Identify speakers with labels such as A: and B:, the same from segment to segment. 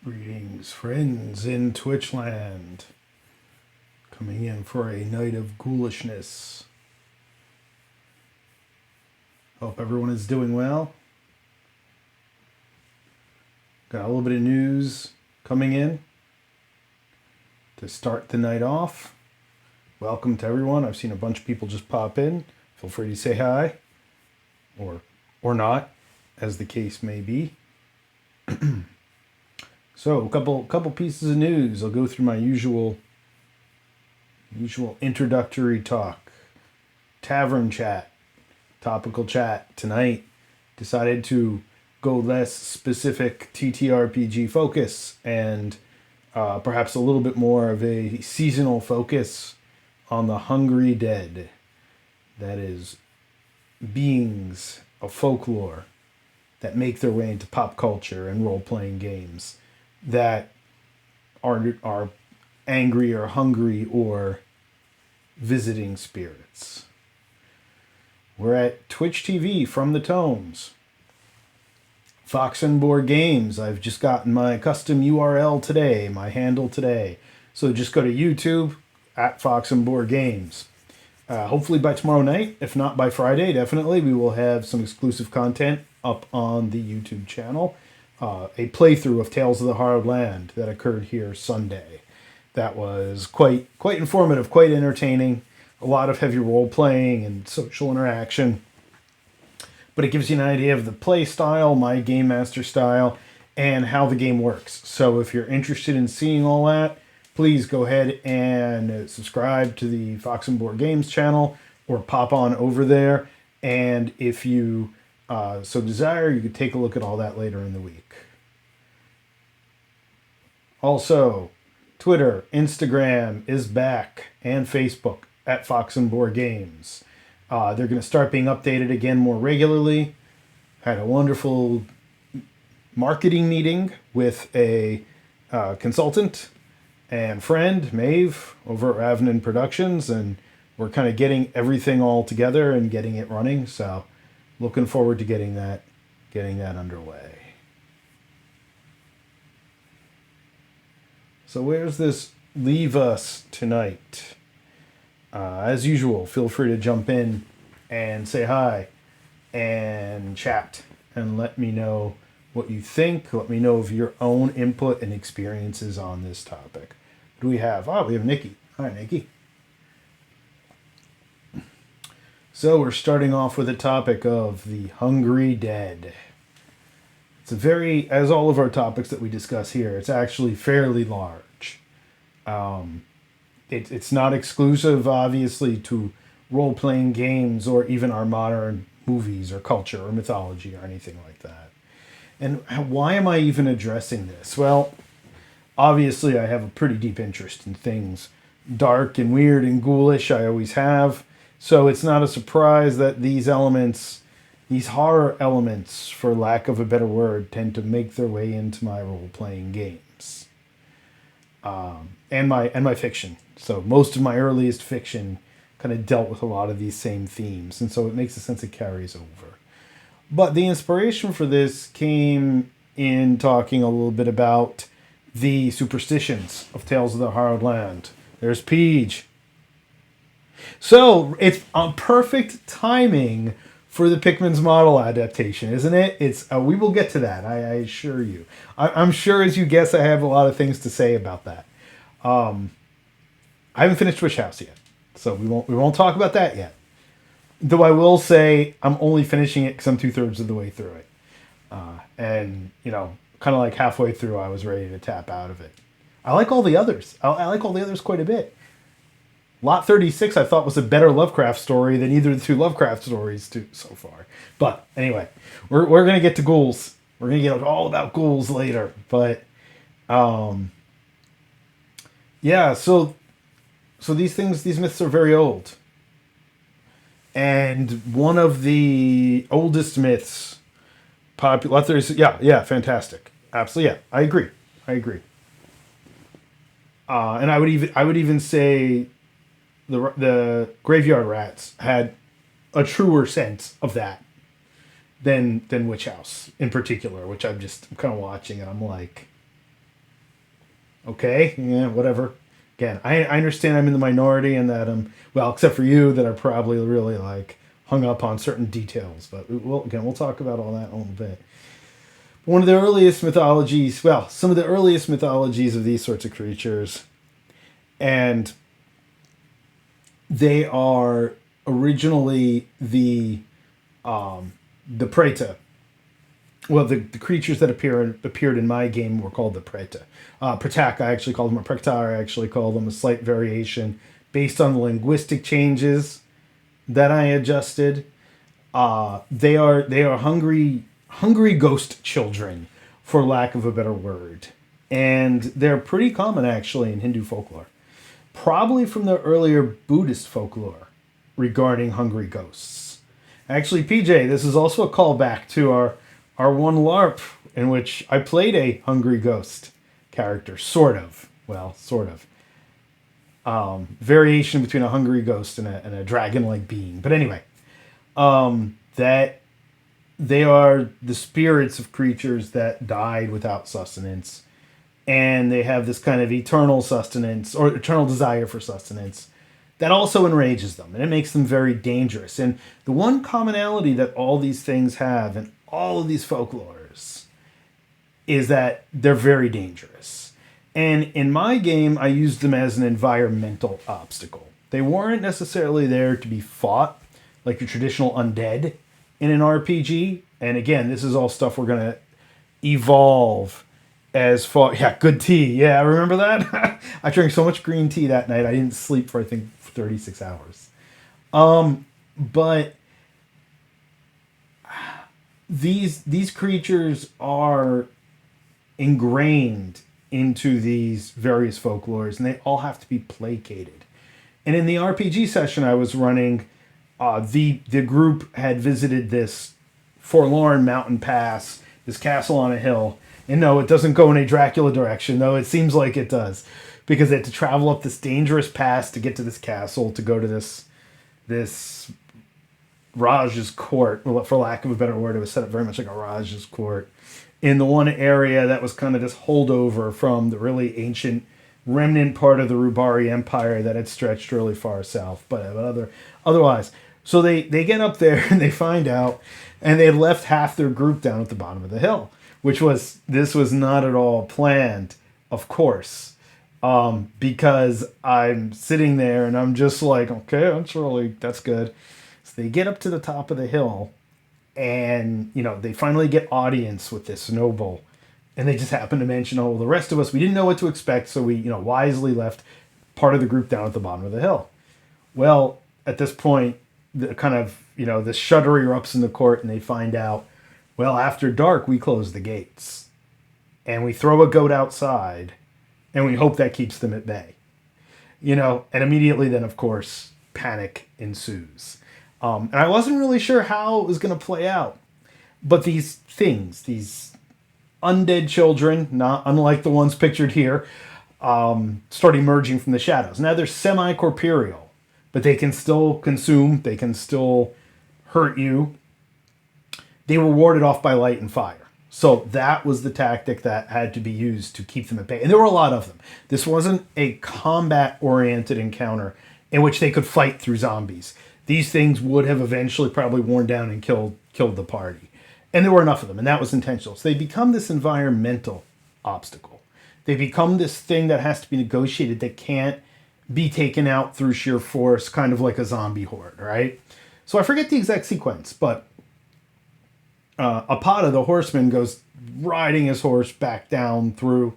A: Greetings, friends in Twitchland. Coming in for a night of ghoulishness. Hope everyone is doing well. Got a little bit of news coming in to start the night off. Welcome to everyone. I've seen a bunch of people just pop in. Feel free to say hi, or not, as the case may be. So, a couple pieces of news. I'll go through my usual introductory talk. Tavern chat, topical chat tonight. Decided to go less specific TTRPG focus and perhaps a little bit more of a seasonal focus on the hungry dead. That is, beings of folklore that make their way into pop culture and role-playing games that are angry or hungry or visiting spirits. We're at Twitch TV from the Tomes. Fox and Board Games. I've just gotten my custom URL today, my handle today. So just go to YouTube at Fox and Board Games. Hopefully by tomorrow night, if not by Friday, definitely, we will have some exclusive content up on the YouTube channel. A playthrough of Tales of the Hard Land that occurred here Sunday. That was quite informative, quite entertaining. A lot of heavy role playing and social interaction. But it gives you an idea of the play style, my game master style, and how the game works. So if you're interested in seeing all that, please go ahead and subscribe to the Fox and Board Games channel or pop on over there. And if you so desire, you could take a look at all that later in the week. Also, Twitter, Instagram is back, and Facebook at Fox and Board Games. They're going to start being updated again more regularly. Had a wonderful marketing meeting with a consultant and friend, Maeve, over at Ravenin Productions, and we're kind of getting everything all together and getting it running. So, looking forward to getting that underway. So where's this leave us tonight? As usual, feel free to jump in and say hi and chat and let me know what you think. Let me know of your own input and experiences on this topic. What do we have? We have Nikki. Hi, Nikki. So we're starting off with the topic of the hungry dead. It's a very, as all of our topics that we discuss here, it's actually fairly large. It's not exclusive, obviously, to role-playing games or even our modern movies or culture or mythology or anything like that. And why am I even addressing this? Well, obviously I have a pretty deep interest in things dark and weird and ghoulish. I always have. So it's not a surprise that these elements, these horror elements, for lack of a better word, tend to make their way into my role-playing games. And my fiction. So most of my earliest fiction kind of dealt with a lot of these same themes, and so it makes sense it carries over. But the inspiration for this came in talking a little bit about the superstitions of Tales of the Hard Land. There's Peach. So it's on perfect timing for the Pickmans model adaptation, isn't it? It's we will get to that. I assure you. I'm sure, as you guess, I have a lot of things to say about that. I haven't finished Wish House yet, so we won't talk about that yet. Though I will say I'm only finishing it because I'm 2/3 of the way through it, and kind of like halfway through, I was ready to tap out of it. I like all the others. I like all the others quite a bit. Lot 36 I thought was a better Lovecraft story than either of the two Lovecraft stories so far. But anyway, we're going to get to ghouls. We're going to get all about ghouls later. But yeah, so these myths are very old. And one of the oldest myths, popular, yeah, fantastic. Absolutely, yeah, I agree. And I would even say the graveyard rats had a truer sense of that than Witch House in particular, which I'm kind of watching and I'm like, Okay, yeah, whatever. Again, I understand I'm in the minority and that well, except for you, that are probably really like hung up on certain details. But we'll talk about all that in a little bit. One of the earliest mythologies, well, some of the earliest mythologies of these sorts of creatures, and they are originally the Preta. Well, the creatures that appeared in my game were called the Preta. Pratak, I actually called them, or Prektar, I actually called them, a slight variation based on the linguistic changes that I adjusted. They are hungry ghost children, for lack of a better word, and they're pretty common actually in Hindu folklore, probably from the earlier Buddhist folklore regarding hungry ghosts. Actually, PJ, this is also a callback to our one LARP in which I played a hungry ghost character, sort of. Well, sort of. Variation between a hungry ghost and a dragon-like being. But anyway, that they are the spirits of creatures that died without sustenance, and they have this kind of eternal sustenance or eternal desire for sustenance that also enrages them, and it makes them very dangerous. And the one commonality that all these things have in all of these folklores is that they're very dangerous. And in my game, I used them as an environmental obstacle. They weren't necessarily there to be fought like your traditional undead in an RPG. And again, this is all stuff we're going to evolve as far. Yeah, good tea. Yeah, remember that? I drank so much green tea that night. I didn't sleep for, I think, 36 hours. But these creatures are ingrained into these various folklores, and they all have to be placated. And in the RPG session I was running, the group had visited this forlorn mountain pass, this castle on a hill. And no, it doesn't go in a Dracula direction, though it seems like it does, because they had to travel up this dangerous pass to get to this castle, to go to this Raj's court. Well, for lack of a better word, it was set up very much like a Raj's court in the one area that was kind of this holdover from the really ancient remnant part of the Rubari Empire that had stretched really far south. But otherwise, so they get up there and they find out, and they had left half their group down at the bottom of the hill, this was not at all planned, of course, because I'm sitting there and I'm just like, okay, that's good. So they get up to the top of the hill, and they finally get audience with this noble, and they just happen to mention, oh, well, the rest of us, we didn't know what to expect, so we wisely left part of the group down at the bottom of the hill. Well, at this point, the kind of the shudder erupts in the court, and they find out, well, after dark we close the gates and we throw a goat outside and we hope that keeps them at bay. And immediately then, of course, panic ensues. And I wasn't really sure how it was going to play out. But these undead children, not unlike the ones pictured here, start emerging from the shadows. Now they're semi-corporeal, but they can still consume, they can still hurt you. They were warded off by light and fire. So that was the tactic that had to be used to keep them at bay. And there were a lot of them. This wasn't a combat-oriented encounter in which they could fight through zombies. These things would have eventually probably worn down and killed the party. And there were enough of them, and that was intentional. So they become this environmental obstacle. They become this thing that has to be negotiated, that can't be taken out through sheer force, kind of like a zombie horde, right? So I forget the exact sequence, but Apada, the horseman, goes riding his horse back down through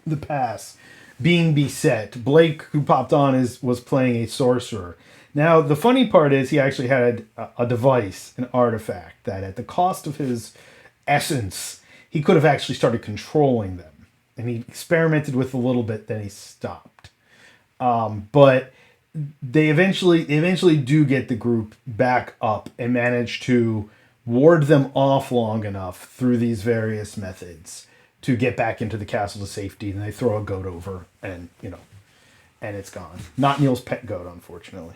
A: the pass, being beset. Blake, who popped on, was playing a sorcerer. Now, the funny part is he actually had a device, an artifact, that at the cost of his essence, he could have actually started controlling them. And he experimented with a little bit, then he stopped. But they eventually do get the group back up and manage to ward them off long enough through these various methods to get back into the castle to safety. And they throw a goat over, and and it's gone. Not Neil's pet goat, unfortunately.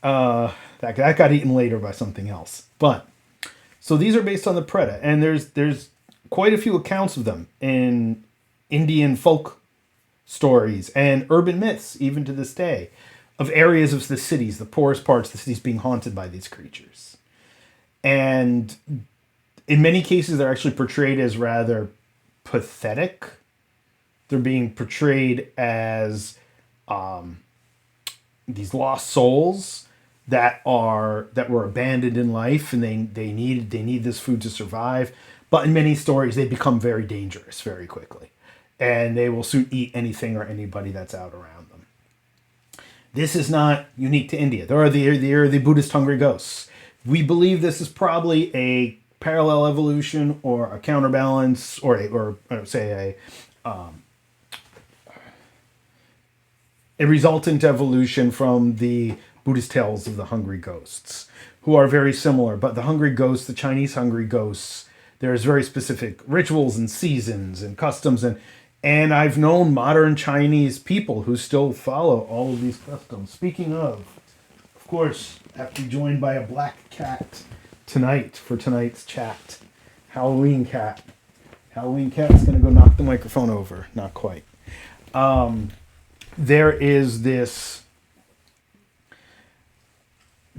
A: That got eaten later by something else. But so these are based on the Preda, and there's quite a few accounts of them in Indian folk stories and urban myths, even to this day, of areas of the cities, the poorest parts of the cities, being haunted by these creatures. And in many cases, they're actually portrayed as rather pathetic. They're being portrayed as these lost souls that were abandoned in life, and they need this food to survive. But in many stories, they become very dangerous very quickly, and they will soon eat anything or anybody that's out around them. This is not unique to India. There are the Buddhist hungry ghosts. We believe this is probably a parallel evolution or a counterbalance, or say a resultant evolution from the Buddhist tales of the hungry ghosts, who are very similar. But the hungry ghosts, the Chinese hungry ghosts, there's very specific rituals and seasons and customs, and I've known modern Chinese people who still follow all of these customs. Speaking of course, I have to be joined by a black cat tonight for tonight's chat. Halloween cat. Halloween cat's gonna go knock the microphone over. Not quite. There is this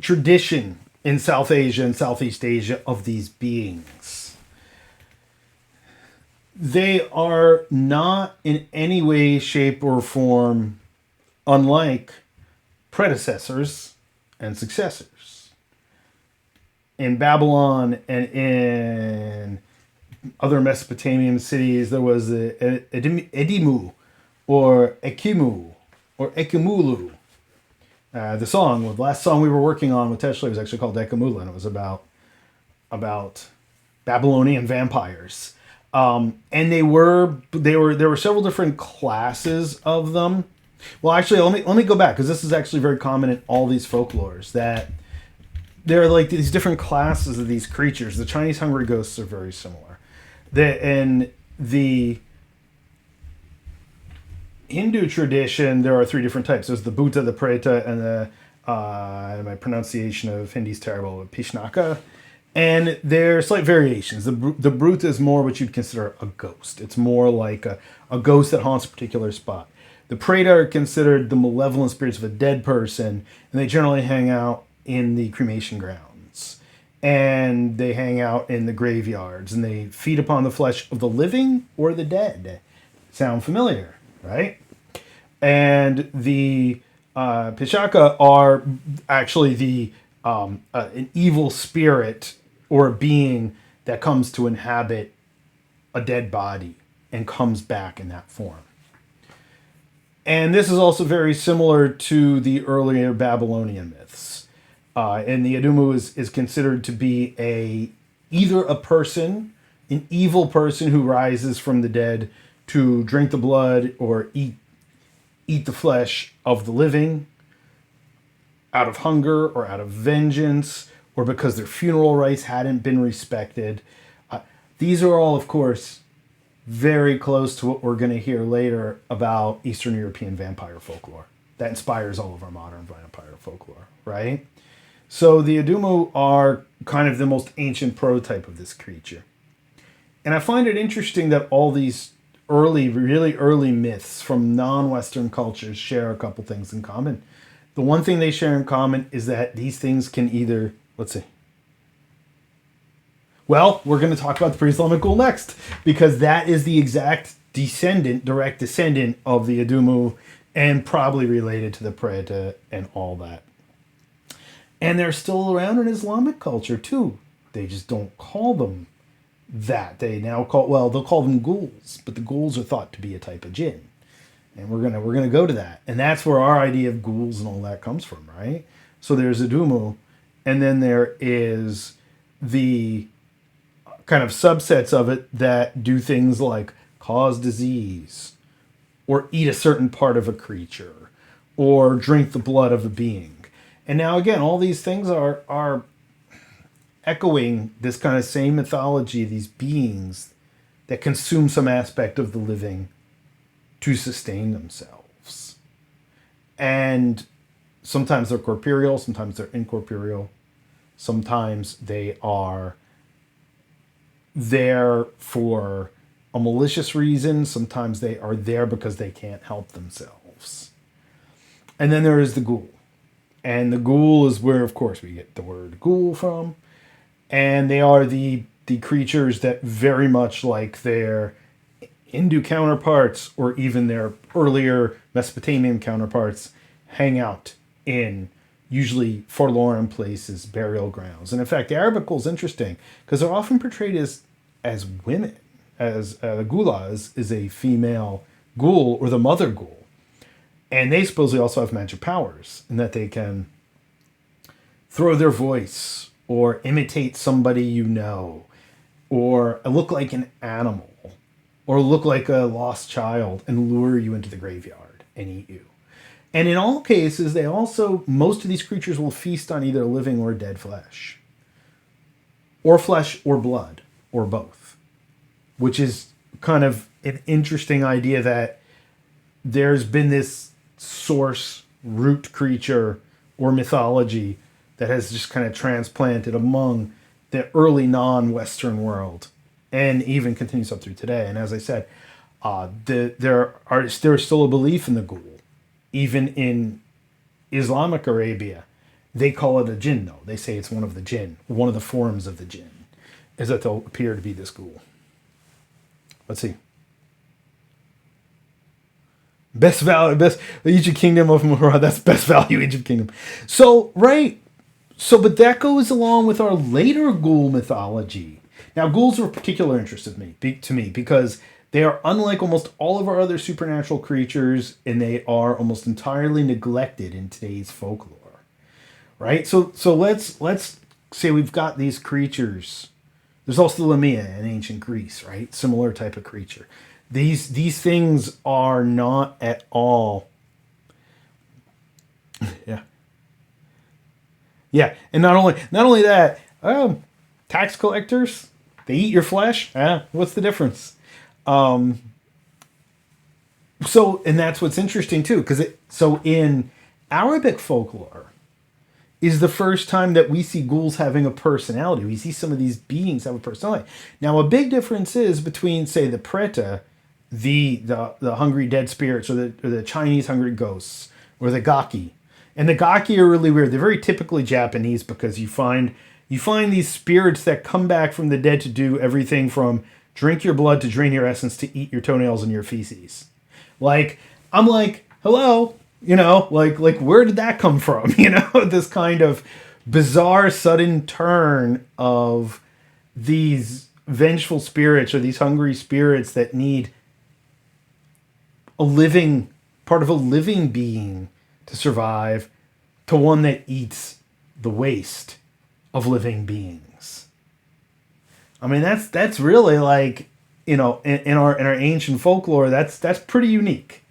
A: tradition in South Asia and Southeast Asia of these beings. They are not in any way, shape, or form unlike predecessors and successors. In Babylon and in other Mesopotamian cities, there was Edimu, or Ekimu, or Ekimulu. The last song we were working on with Teshley was actually called Ekamula, and it was about Babylonian vampires. And there were several different classes of them. Well, actually, let me go back, because this is actually very common in all these folklores, that there are like these different classes of these creatures. The Chinese hungry ghosts are very similar. In the Hindu tradition, there are three different types. There's the Bhuta, the Preta, and the my pronunciation of Hindi is terrible, Pishnaka. And there are slight variations. The Bhuta is more what you'd consider a ghost. It's more like a ghost that haunts a particular spot. The Preta are considered the malevolent spirits of a dead person, and they generally hang out in the cremation grounds. And they hang out in the graveyards, and they feed upon the flesh of the living or the dead. Sound familiar, right? And the Pishaka are actually an evil spirit or a being that comes to inhabit a dead body and comes back in that form. And this is also very similar to the earlier Babylonian myths. And the Adumu is considered to be either a person, an evil person who rises from the dead to drink the blood or eat the flesh of the living out of hunger or out of vengeance, or because their funeral rites hadn't been respected. These are all, of course, very close to what we're going to hear later about Eastern European vampire folklore. That inspires all of our modern vampire folklore, right? So the Adumu are kind of the most ancient prototype of this creature. And I find it interesting that all these really early myths from non-Western cultures share a couple things in common. The one thing they share in common is that these things can either, let's see. Well, we're going to talk about the pre-Islamic ghoul next, because that is the exact direct descendant of the Adumu, and probably related to the Preta and all that. And they're still around in Islamic culture too. They just don't call them that. They'll call them ghouls, but the ghouls are thought to be a type of jinn. And we're gonna go to that. And that's where our idea of ghouls and all that comes from, right? So there's Adumu, and then there is the kind of subsets of it that do things like cause disease, or eat a certain part of a creature, or drink the blood of a being. And now again, all these things are echoing this kind of same mythology, these beings that consume some aspect of the living to sustain themselves. And sometimes they're corporeal, sometimes they're incorporeal, sometimes they are there for a malicious reason. Sometimes they are there because they can't help themselves. And then there is the ghoul. And the ghoul is where, of course, we get the word ghoul from. And they are the creatures that, very much like their Hindu counterparts or even their earlier Mesopotamian counterparts, hang out in usually forlorn places, burial grounds. And in fact, the Arabic ghoul is interesting because they're often portrayed as women, as Gula is a female ghoul or the mother ghoul. And they supposedly also have magic powers in that they can throw their voice or imitate somebody you know, or look like an animal, or look like a lost child and lure you into the graveyard and eat you. And in all cases, most of these creatures will feast on either living or dead flesh or blood, or both, which is kind of an interesting idea that there's been this source root creature or mythology that has just kind of transplanted among the early non-Western world and even continues up through today. And as I said, there's still a belief in the ghoul. Even in Islamic Arabia, they call it a jinn, though. They say it's one of the jinn, one of the forms of the jinn, is that they'll appear to be this ghoul. Let's see. Best Egypt Kingdom of Murad. That's best value Egypt Kingdom. So, right. So, but that goes along with our later ghoul mythology. Now, ghouls are of particular interest to me because they are unlike almost all of our other supernatural creatures, and they are almost entirely neglected in today's folklore. Right? So let's say we've got these creatures. There's also the Lamia in ancient Greece, right? Similar type of creature. These things are not at all. Yeah. Yeah, and not only that, tax collectors, they eat your flesh. What's the difference? And that's what's interesting too, because in Arabic folklore is the first time that we see ghouls having a personality. We see some of these beings have a personality. Now, a big difference is between, say, the Preta, the hungry dead spirits, or the Chinese hungry ghosts, or the Gaki. And the Gaki are really weird. They're very typically Japanese because you find these spirits that come back from the dead to do everything from drink your blood to drain your essence to eat your toenails and your feces. Like, I'm like, hello, like where did that come from? This kind of bizarre sudden turn of these vengeful spirits or these hungry spirits that need part of a living being to survive, to one that eats the waste of living beings. I mean, that's really like, in our ancient folklore, that's pretty unique.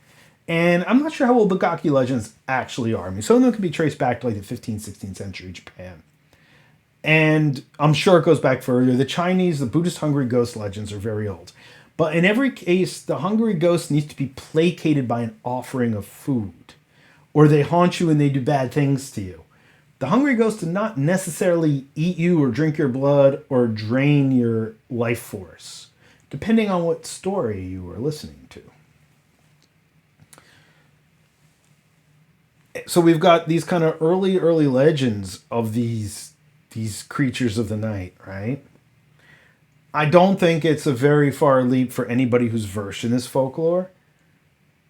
A: And I'm not sure how old the Gaki legends actually are. I mean, some of them can be traced back to like the 15th, 16th century Japan. And I'm sure it goes back further. The Buddhist hungry ghost legends are very old. But in every case, the hungry ghost needs to be placated by an offering of food, or they haunt you and they do bad things to you. The hungry ghost does not necessarily eat you or drink your blood or drain your life force, depending on what story you are listening to. So we've got these kind of early legends of these creatures of the night, right? I don't think it's a very far leap for anybody who's versed in this folklore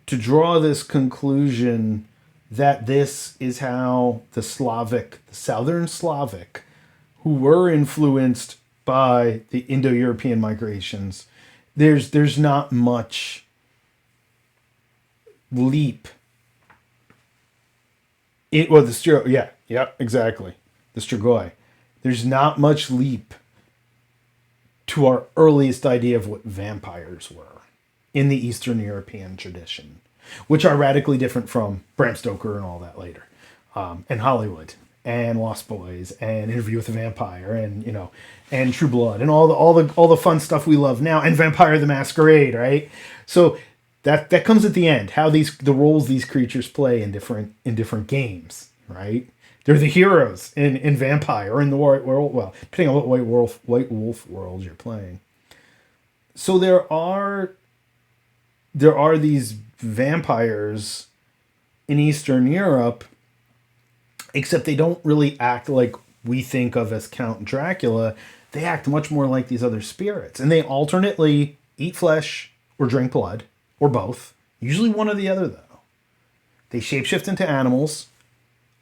A: to draw this conclusion that this is how the Southern Slavic, who were influenced by the Indo-European migrations, there's not much leap. Exactly. The Strigoi. There's not much leap to our earliest idea of what vampires were in the Eastern European tradition, which are radically different from Bram Stoker and all that later, and Hollywood, and Lost Boys, and Interview with a Vampire, and True Blood, and all the fun stuff we love now, and Vampire the Masquerade, right? So that comes at the end. How the roles these creatures play in different games, right? They're the heroes in Vampire or in the White World. Well, depending on what White Wolf world you're playing. So there are these vampires in Eastern Europe, except they don't really act like we think of as Count Dracula. They act much more like these other spirits, and they alternately eat flesh or drink blood, or both. Usually one or the other, though. They shapeshift into animals.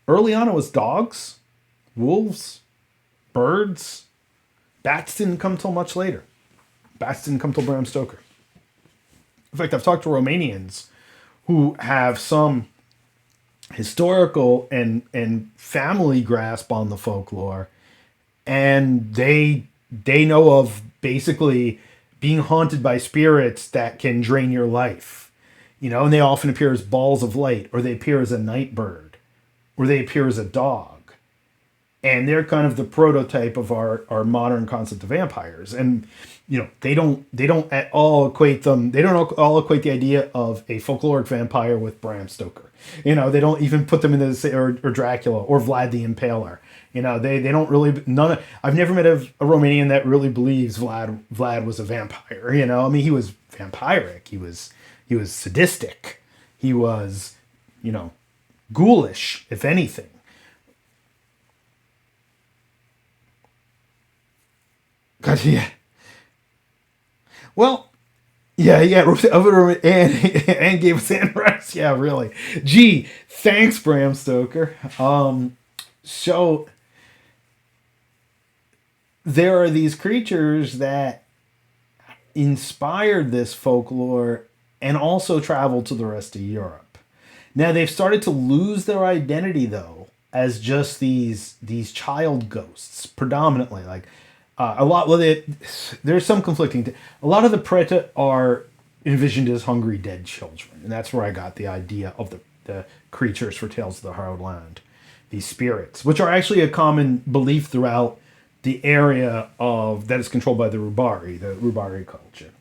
A: Early on, it was dogs, wolves, birds. Bats didn't come till much later. Bats didn't come till Bram Stoker. In fact, I've talked to Romanians who have some historical and family grasp on the folklore, and they know of basically being haunted by spirits that can drain your life. And they often appear as balls of light, or they appear as a night bird, or they appear as a dog. And they're kind of the prototype of our modern concept of vampires. And they don't at all equate them. They don't all equate the idea of a folkloric vampire with Bram Stoker. They don't even put them in the or Dracula or Vlad the Impaler. They don't really I've never met a Romanian that really believes Vlad was a vampire. He was vampiric. He was sadistic. He was ghoulish, if anything. God, yeah. Well, yeah, and gave us Andrax. Yeah, really. Gee, thanks, Bram Stoker. So there are these creatures that inspired this folklore and also traveled to the rest of Europe. Now they've started to lose their identity though, as just these child ghosts, predominantly. Like a lot. Well, there's some conflicting. A lot of the Preta are envisioned as hungry dead children, and that's where I got the idea of the creatures for Tales of the Hallowed Land, these spirits, which are actually a common belief throughout the area that is controlled by the Rubari culture.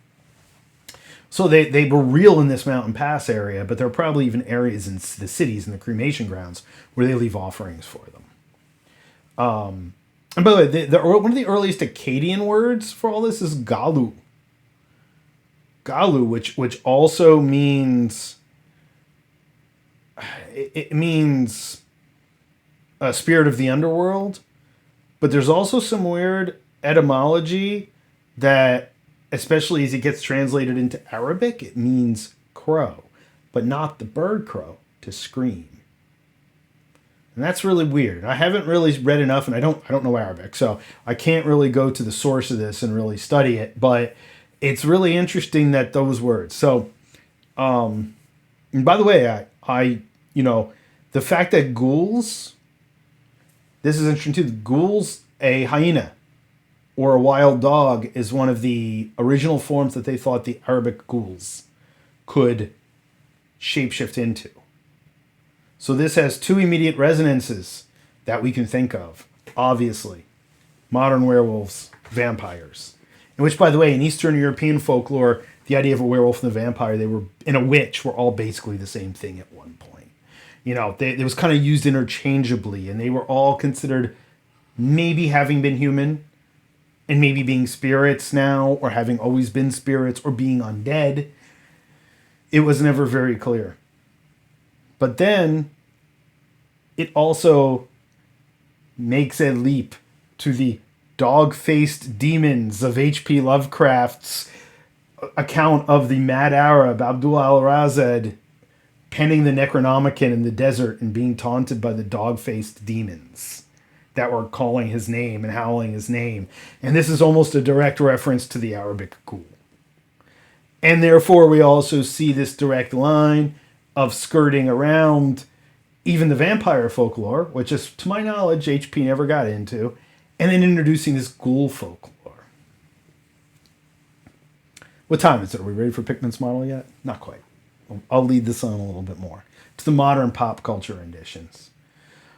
A: So they were real in this mountain pass area, but there are probably even areas in the cities and the cremation grounds where they leave offerings for them. And by the way, one of the earliest Akkadian words for all this is Galu. Galu, which also means it means a spirit of the underworld, but there's also some weird etymology that, especially as it gets translated into Arabic, it means crow, but not the bird crow, to scream. And that's really weird. I haven't really read enough, and I don't know Arabic, so I can't really go to the source of this and really study it. But it's really interesting that those words. So, and by the way, I the fact that ghouls. This is interesting too. Ghouls, a hyena, or a wild dog, is one of the original forms that they thought the Arabic ghouls could shapeshift into. So this has two immediate resonances that we can think of. Obviously, modern werewolves, vampires. In which, by the way, in Eastern European folklore, the idea of a werewolf and a vampire, and a witch were all basically the same thing at one point. It was kind of used interchangeably, and they were all considered maybe having been human, and maybe being spirits now, or having always been spirits, or being undead. It was never very clear. But then it also makes a leap to the dog-faced demons of H.P. Lovecraft's account of the mad Arab Abdullah al-Razed penning the Necronomicon in the desert and being taunted by the dog-faced demons that were calling his name and howling his name. And this is almost a direct reference to the Arabic ghoul. And therefore we also see this direct line of skirting around even the vampire folklore, which is, to my knowledge, HP never got into, and then introducing this ghoul folklore. What time is it? Are we ready for Pickman's model yet? Not quite. I'll lead this on a little bit more to the modern pop culture renditions.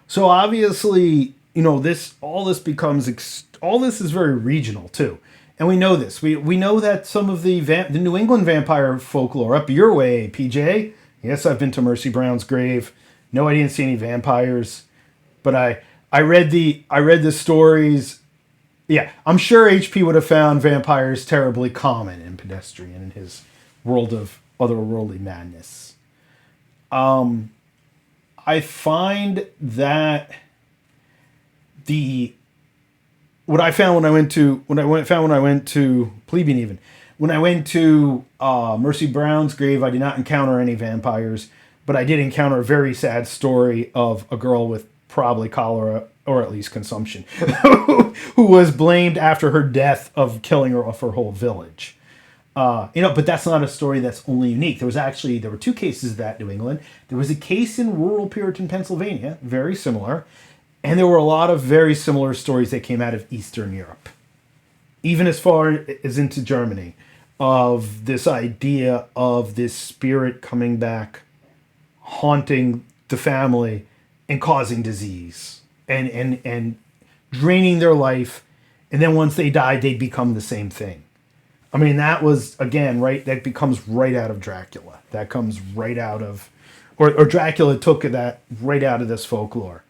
A: So obviously, all this is very regional too. And we know this. We know that some of the New England vampire folklore up your way, PJ. Yes, I've been to Mercy Brown's grave. No, I didn't see any vampires, but I read the stories Yeah, I'm sure HP would have found vampires terribly common and pedestrian in his world of otherworldly madness. I find that the what I found when I went to Plebeian, even when I went to Mercy Brown's grave, I did not encounter any vampires, but I did encounter a very sad story of a girl with probably cholera or at least consumption, who was blamed after her death of killing her off her whole village. But that's not a story that's only unique. There were two cases of that in New England. There was a case in rural Puritan Pennsylvania, very similar, and there were a lot of very similar stories that came out of Eastern Europe, even as far as into Germany, of this idea of this spirit coming back, haunting the family, and causing disease, and draining their life, and then once they died, they'd become the same thing. I mean, that was, again, right, that becomes right out of Dracula. That comes right out of, or Dracula took that right out of this folklore.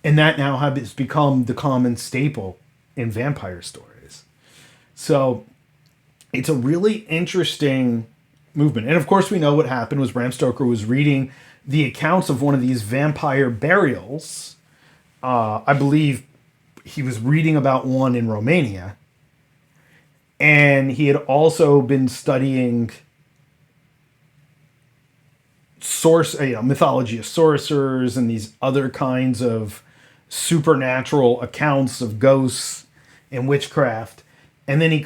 A: And that now has become the common staple in vampire stories. So it's a really interesting movement. And of course, we know what happened was Bram Stoker was reading the accounts of one of these vampire burials. I believe he was reading about one in Romania. And he had also been studying mythology of sorcerers and these other kinds of supernatural accounts of ghosts and witchcraft. And then he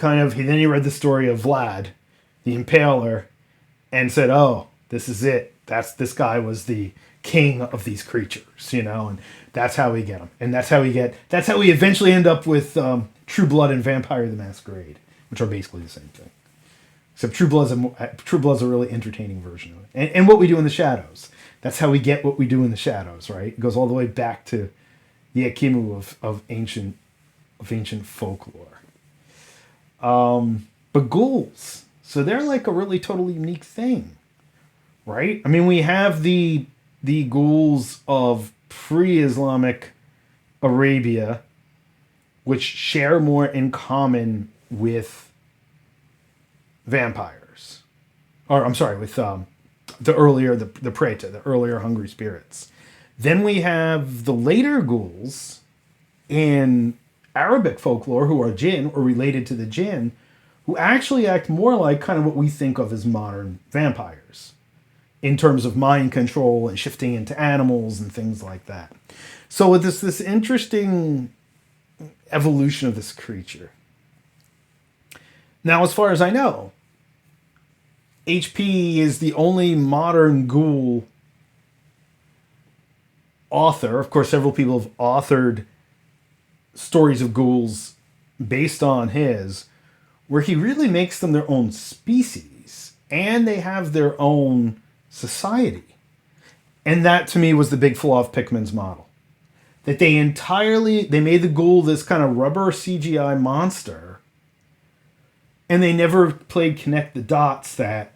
A: read the story of Vlad, the Impaler, and said, "Oh, this is it. This guy was the king of these creatures, and that's how we get them. And that's how we eventually end up with True Blood and Vampire the Masquerade, which are basically the same thing. Except True Blood's a really entertaining version of it. And What We Do in the Shadows. That's how we get What We Do in the Shadows, right? It goes all the way back to the Akimu of ancient folklore. But ghouls. So they're like a really totally unique thing, right? I mean, we have the ghouls of pre-Islamic Arabia, which share more in common with vampires. Or, I'm sorry, with the Preta, the earlier hungry spirits. Then we have the later ghouls in Arabic folklore who are jinn or related to the jinn, who actually act more like kind of what we think of as modern vampires in terms of mind control and shifting into animals and things like that. So with this interesting evolution of this creature. Now, as far as I know, HP is the only modern ghoul author. Of course, several people have authored stories of ghouls based on his, where he really makes them their own species and they have their own society. And that to me was the big flaw of Pickman's model. That they made the ghoul this kind of rubber CGI monster, and they never played connect the dots that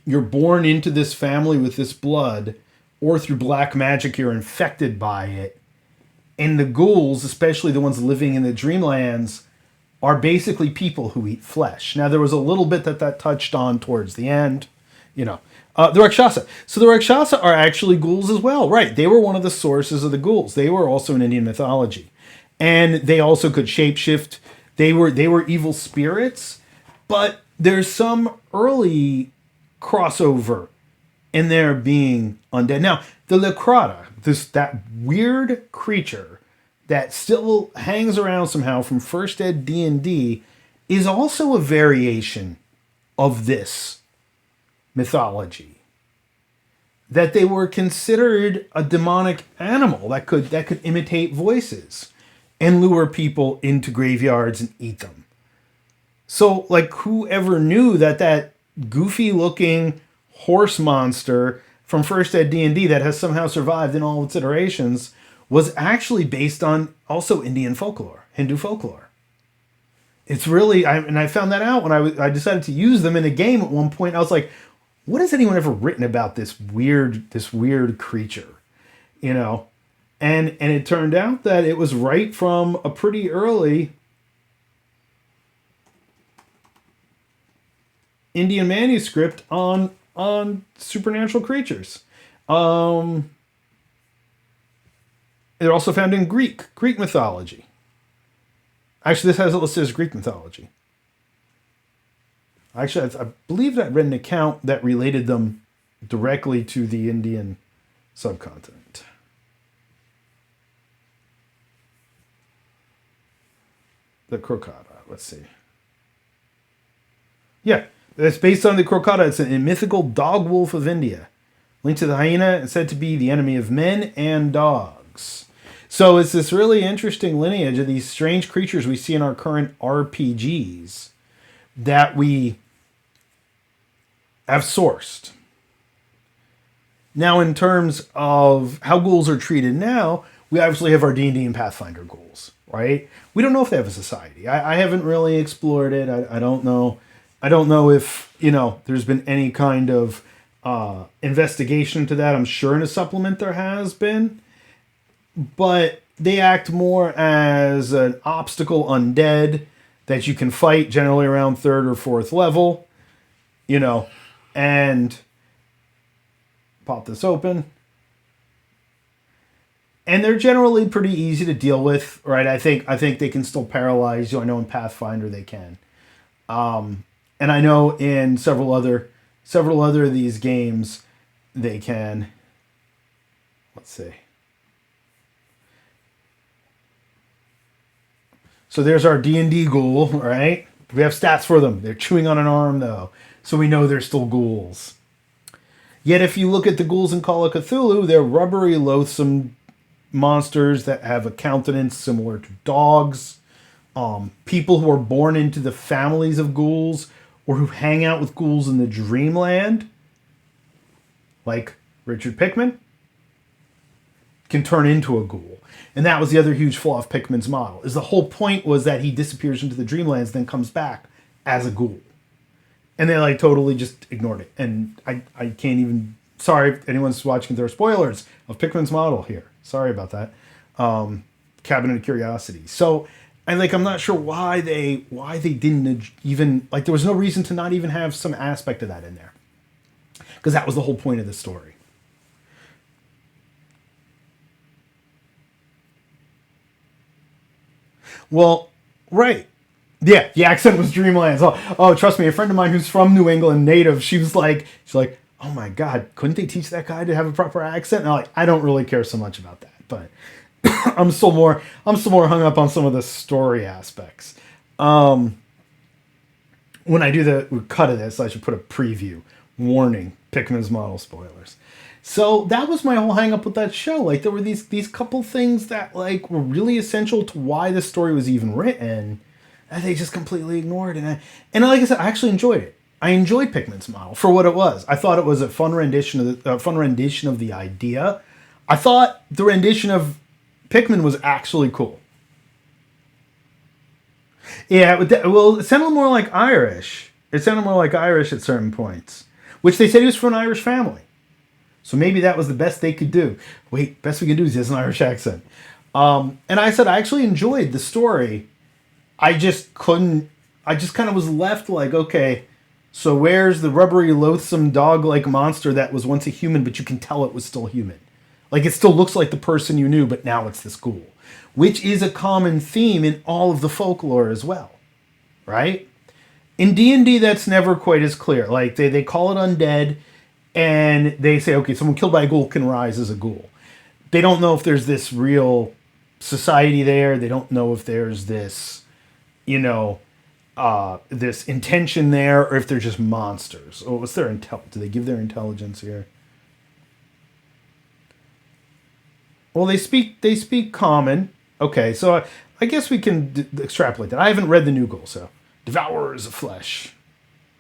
A: you're born into this family with this blood, or through black magic you're infected by it. And the ghouls, especially the ones living in the dreamlands, are basically people who eat flesh. Now, there was a little bit that touched on towards the end, the Rakshasa. So the Rakshasa are actually ghouls as well, right? They were one of the sources of the ghouls. They were also in Indian mythology. And they also could shapeshift. They were evil spirits, but there's some early crossover in their being undead. Now, the Likrata, that weird creature that still hangs around somehow from First Ed D&D, is also a variation of this mythology. That they were considered a demonic animal that could imitate voices and lure people into graveyards and eat them. So, like, whoever knew that goofy-looking horse monster from First Ed D&D that has somehow survived in all its iterations was actually based on also Indian folklore, Hindu folklore. It's really, I found that out when I decided to use them in a game at one point. I was like, what has anyone ever written about this weird creature? And it turned out that it was right from a pretty early Indian manuscript on supernatural creatures. They're also found in Greek mythology. Actually, this has it listed as Greek mythology. Actually, I believe that I read an account that related them directly to the Indian subcontinent. The crocodile. Let's see. Yeah, it's based on the crocodile. It's a mythical dog wolf of India. Linked to the hyena, it's said to be the enemy of men and dogs. So it's this really interesting lineage of these strange creatures we see in our current RPGs that we have sourced. Now, in terms of how ghouls are treated now, we obviously have our D&D and Pathfinder ghouls, right? We don't know if they have a society. I haven't really explored it. I don't know. I don't know if, there's been any kind of investigation into that. I'm sure in a supplement there has been. But they act more as an obstacle undead that you can fight generally around 3rd or 4th level, and pop this open. And they're generally pretty easy to deal with, right? I think they can still paralyze you. I know in Pathfinder they can. And I know in several other of these games they can. Let's see. So there's our D&D ghoul, right? We have stats for them. They're chewing on an arm, though, so we know they're still ghouls. Yet if you look at the ghouls in Call of Cthulhu, they're rubbery, loathsome monsters that have a countenance similar to dogs. People who are born into the families of ghouls or who hang out with ghouls in the dreamland, like Richard Pickman, can turn into a ghoul. And that was the other huge flaw of Pickman's model, is the whole point was that he disappears into the dreamlands, then comes back as a ghoul. And they totally just ignored it. And I can't even, sorry if anyone's watching, there are spoilers of Pickman's model here. Sorry about that. Cabinent of Curiosities. So I'm not sure why they didn't even, there was no reason to not even have some aspect of that in there. Because that was the whole point of the story. Well, right. Yeah, the accent was Dreamlands. Oh, trust me, a friend of mine who's from New England, native, she's like, oh my God, couldn't they teach that guy to have a proper accent? And I don't really care so much about that, but I'm still more hung up on some of the story aspects. When I do the cut of this, I should put a preview warning: Pickman's model spoilers. So that was my whole hang up with that show. There were these couple things that were really essential to why the story was even written that they just completely ignored. And like I said, I actually enjoyed it. I enjoyed Pickman's model for what it was. I thought it was a fun rendition of the idea. I thought the rendition of Pickman was actually cool. Yeah, it sounded more like Irish. It sounded more like Irish at certain points, which they said he was from an Irish family. So maybe that was the best they could do. Wait, best we can do is he has an Irish accent. And I said I actually enjoyed the story. I just kind of was left okay, so where's the rubbery, loathsome dog-like monster that was once a human, but you can tell it was still human? It still looks like the person you knew, but now it's this ghoul. Which is a common theme in all of the folklore as well, right? In D&D, that's never quite as clear. They call it undead, and they say, okay, someone killed by a ghoul can rise as a ghoul. They don't know if there's this real society there. They don't know if there's this, this intention there, or if they're just monsters. Oh, what's their do they give their intelligence here? Well, they speak common. Okay, so I guess we can extrapolate that. I haven't read the new ghoul, so devourers of flesh.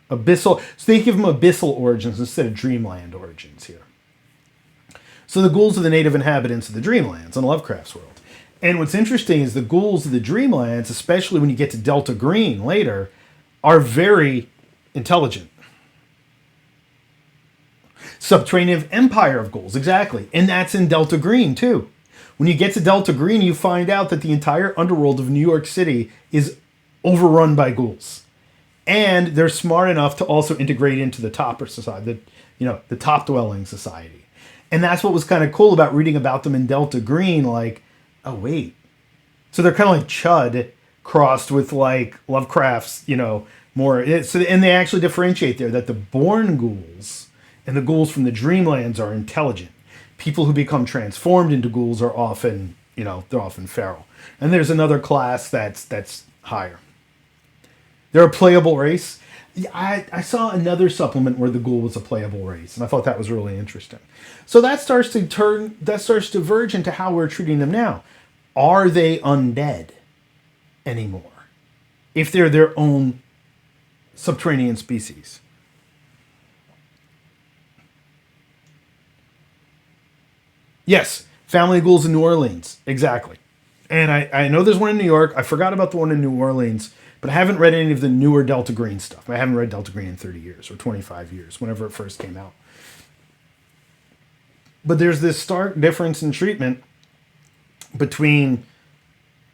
A: Abyssal. So they give them abyssal origins instead of dreamland origins here. So the ghouls are the native inhabitants of the dreamlands in Lovecraft's world. And what's interesting is the ghouls of the dreamlands, especially when you get to Delta Green later, are very intelligent. Subterranean empire of ghouls, exactly. And that's in Delta Green, too. When you get to Delta Green, you find out that the entire underworld of New York City is overrun by ghouls. And they're smart enough to also integrate into the topper society, the top dwelling society. And that's what was kind of cool about reading about them in Delta Green. Like, oh, wait. So they're kind of like Chud crossed with like Lovecraft's, more. And they actually differentiate there that the born ghouls and the ghouls from the dreamlands are intelligent. People who become transformed into ghouls are often, they're often feral. And there's another class that's higher. They're a playable race. I saw another supplement where the ghoul was a playable race, and I thought that was really interesting. So that starts to verge into how we're treating them now. Are they undead anymore? If they're their own subterranean species. Yes, family ghouls in New Orleans. Exactly. And I know there's one in New York. I forgot about the one in New Orleans, but I haven't read any of the newer Delta Green stuff. I haven't read Delta Green in 30 years or 25 years, whenever it first came out. But there's this stark difference in treatment between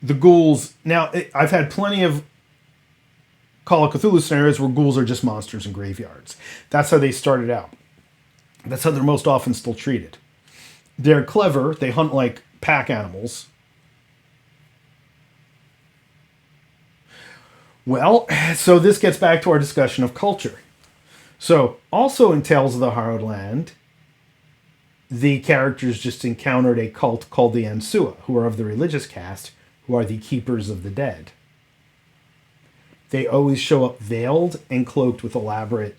A: the ghouls. Now, I've had plenty of Call of Cthulhu scenarios where ghouls are just monsters in graveyards. That's how they started out. That's how they're most often still treated. They're clever. They hunt like pack animals. Well, so this gets back to our discussion of culture. So, also in Tales of the Harrowed Land, the characters just encountered a cult called the Ansua, who are of the religious caste, who are the keepers of the dead. They always show up veiled and cloaked with elaborate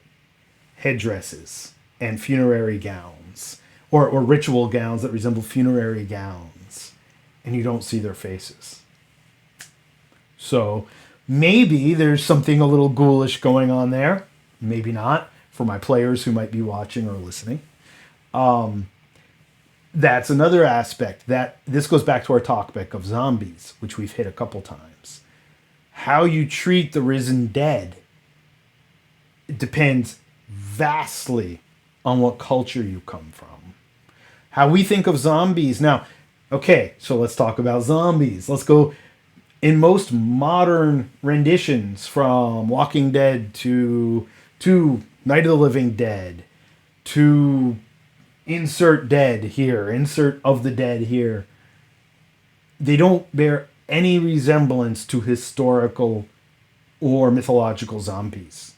A: headdresses and funerary gowns, or ritual gowns that resemble funerary gowns, and you don't see their faces. So, maybe there's something a little ghoulish going on there. Maybe not, for my players who might be watching or listening. That's another aspect. That this goes back to our talkback of zombies, which we've hit a couple times. How you treat the risen dead, it depends vastly on what culture you come from. How we think of zombies. Now, okay, so let's talk about zombies. Let's go. In most modern renditions, from Walking Dead to Night of the Living Dead, to insert dead here, insert of the dead here, they don't bear any resemblance to historical or mythological zombies,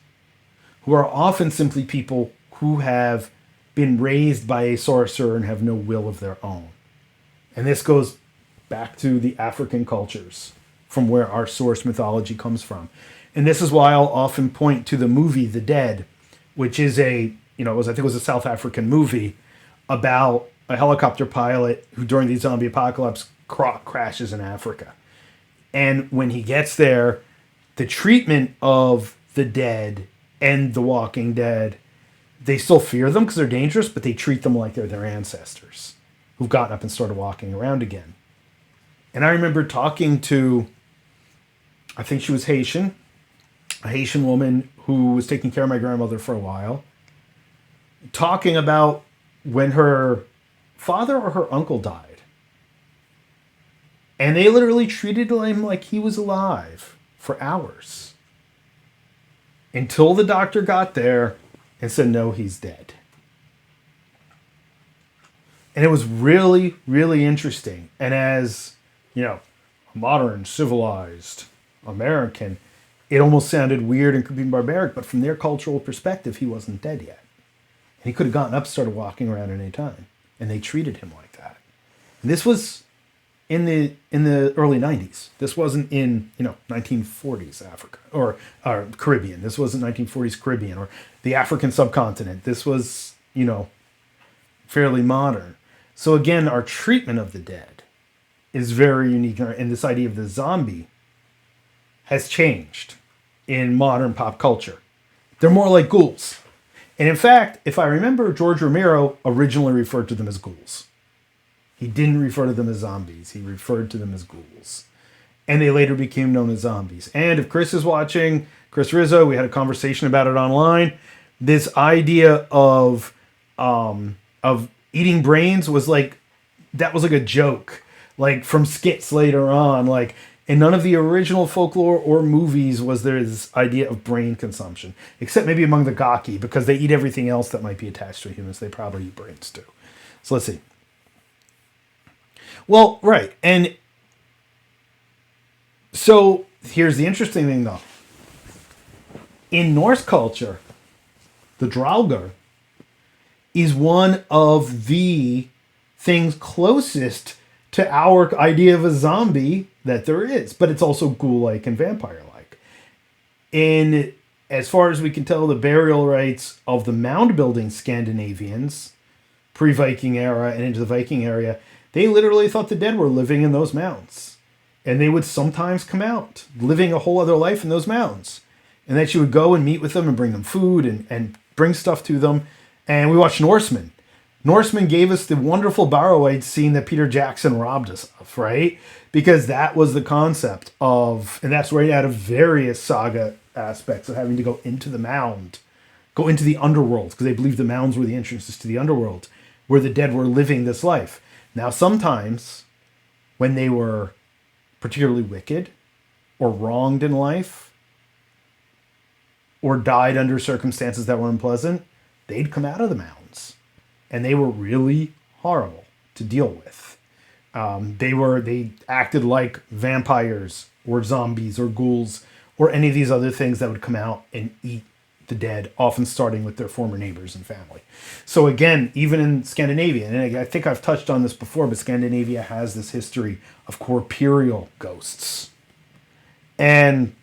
A: who are often simply people who have been raised by a sorcerer and have no will of their own. And this goes back to the African cultures, from where our source mythology comes from. And this is why I'll often point to the movie The Dead, which is I think it was a South African movie about a helicopter pilot who during the zombie apocalypse crashes in Africa. And when he gets there, the treatment of the dead and the Walking Dead, they still fear them because they're dangerous, but they treat them like they're their ancestors who've gotten up and started walking around again. And I remember talking to, I think she was Haitian, a Haitian woman who was taking care of my grandmother for a while, talking about when her father or her uncle died. And they literally treated him like he was alive for hours. Until the doctor got there and said, no, he's dead. And it was really, really interesting. And as, a modern, civilized American, it almost sounded weird and creepy and barbaric, but from their cultural perspective, he wasn't dead yet. And he could have gotten up and started walking around at any time. And they treated him like that. And this was in the early 90s. This wasn't in, 1940s Africa or Caribbean. This wasn't 1940s Caribbean or the African subcontinent. This was, fairly modern. So again, our treatment of the dead is very unique. And this idea of the zombie has changed in modern pop culture. They're more like ghouls. And in fact, if I remember, George Romero originally referred to them as ghouls. He didn't refer to them as zombies. He referred to them as ghouls. And they later became known as zombies. And if Chris is watching, Chris Rizzo, we had a conversation about it online. This idea of eating brains was like a joke like from skits later on. Like in none of the original folklore or movies was there this idea of brain consumption, except maybe among the Gaki, because they eat everything else that might be attached to humans. They probably eat brains too. So let's see. Well, right. And so here's the interesting thing, though. In Norse culture, the Draugr is one of the things closest to our idea of a zombie that there is, but it's also ghoul-like and vampire-like. In, as far as we can tell, the burial rites of the mound-building Scandinavians, pre-Viking era and into the Viking area, they literally thought the dead were living in those mounds. And they would sometimes come out, living a whole other life in those mounds. And that you would go and meet with them and bring them food and bring stuff to them. And we watched Norsemen. Norsemen gave us the wonderful Barrowite scene that Peter Jackson robbed us of, right? Because that was the concept of, and that's right out of various saga aspects of having to go into the mound, go into the underworld, because they believed the mounds were the entrances to the underworld, where the dead were living this life. Now, sometimes when they were particularly wicked or wronged in life, or died under circumstances that were unpleasant, they'd come out of the mounds. And they were really horrible to deal with. They acted like vampires or zombies or ghouls or any of these other things that would come out and eat the dead, often starting with their former neighbors and family. So again, even in Scandinavia, and I think I've touched on this before, but Scandinavia has this history of corporeal ghosts. And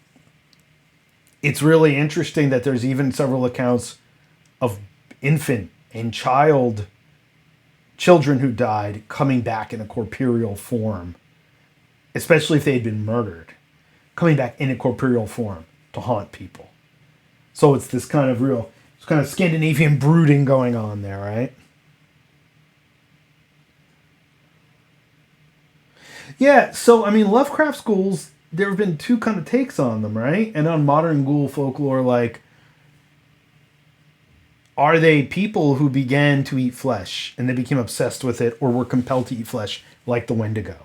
A: it's really interesting that there's even several accounts of infant and children who died coming back in a corporeal form, especially if they had been murdered, coming back in a corporeal form to haunt people. So it's this kind of Scandinavian brooding going on there, right? Yeah, so I mean, Lovecraft's ghouls, there have been two kind of takes on them, right? And on modern ghoul folklore, like, are they people who began to eat flesh and they became obsessed with it or were compelled to eat flesh like the Wendigo?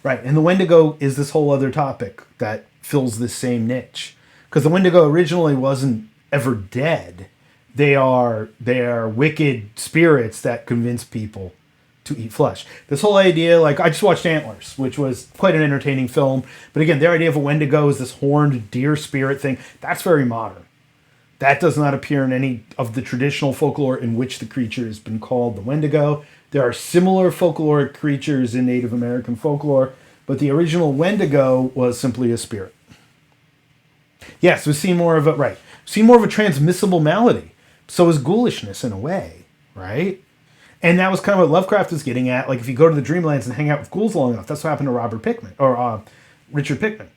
A: Right, and the Wendigo is this whole other topic that fills this same niche. Because the Wendigo originally wasn't ever dead. They are wicked spirits that convince people to eat flesh. This whole idea, like, I just watched Antlers, which was quite an entertaining film. But again, their idea of a Wendigo is this horned deer spirit thing. That's very modern. That does not appear in any of the traditional folklore in which the creature has been called the Wendigo. There are similar folkloric creatures in Native American folklore, but the original Wendigo was simply a spirit. Yes, we've seen more of a, right. We've seen more of a transmissible malady. So is ghoulishness in a way, right? And that was kind of what Lovecraft was getting at. Like, if you go to the Dreamlands and hang out with ghouls long enough, that's what happened to Robert Pickman, or Richard Pickman.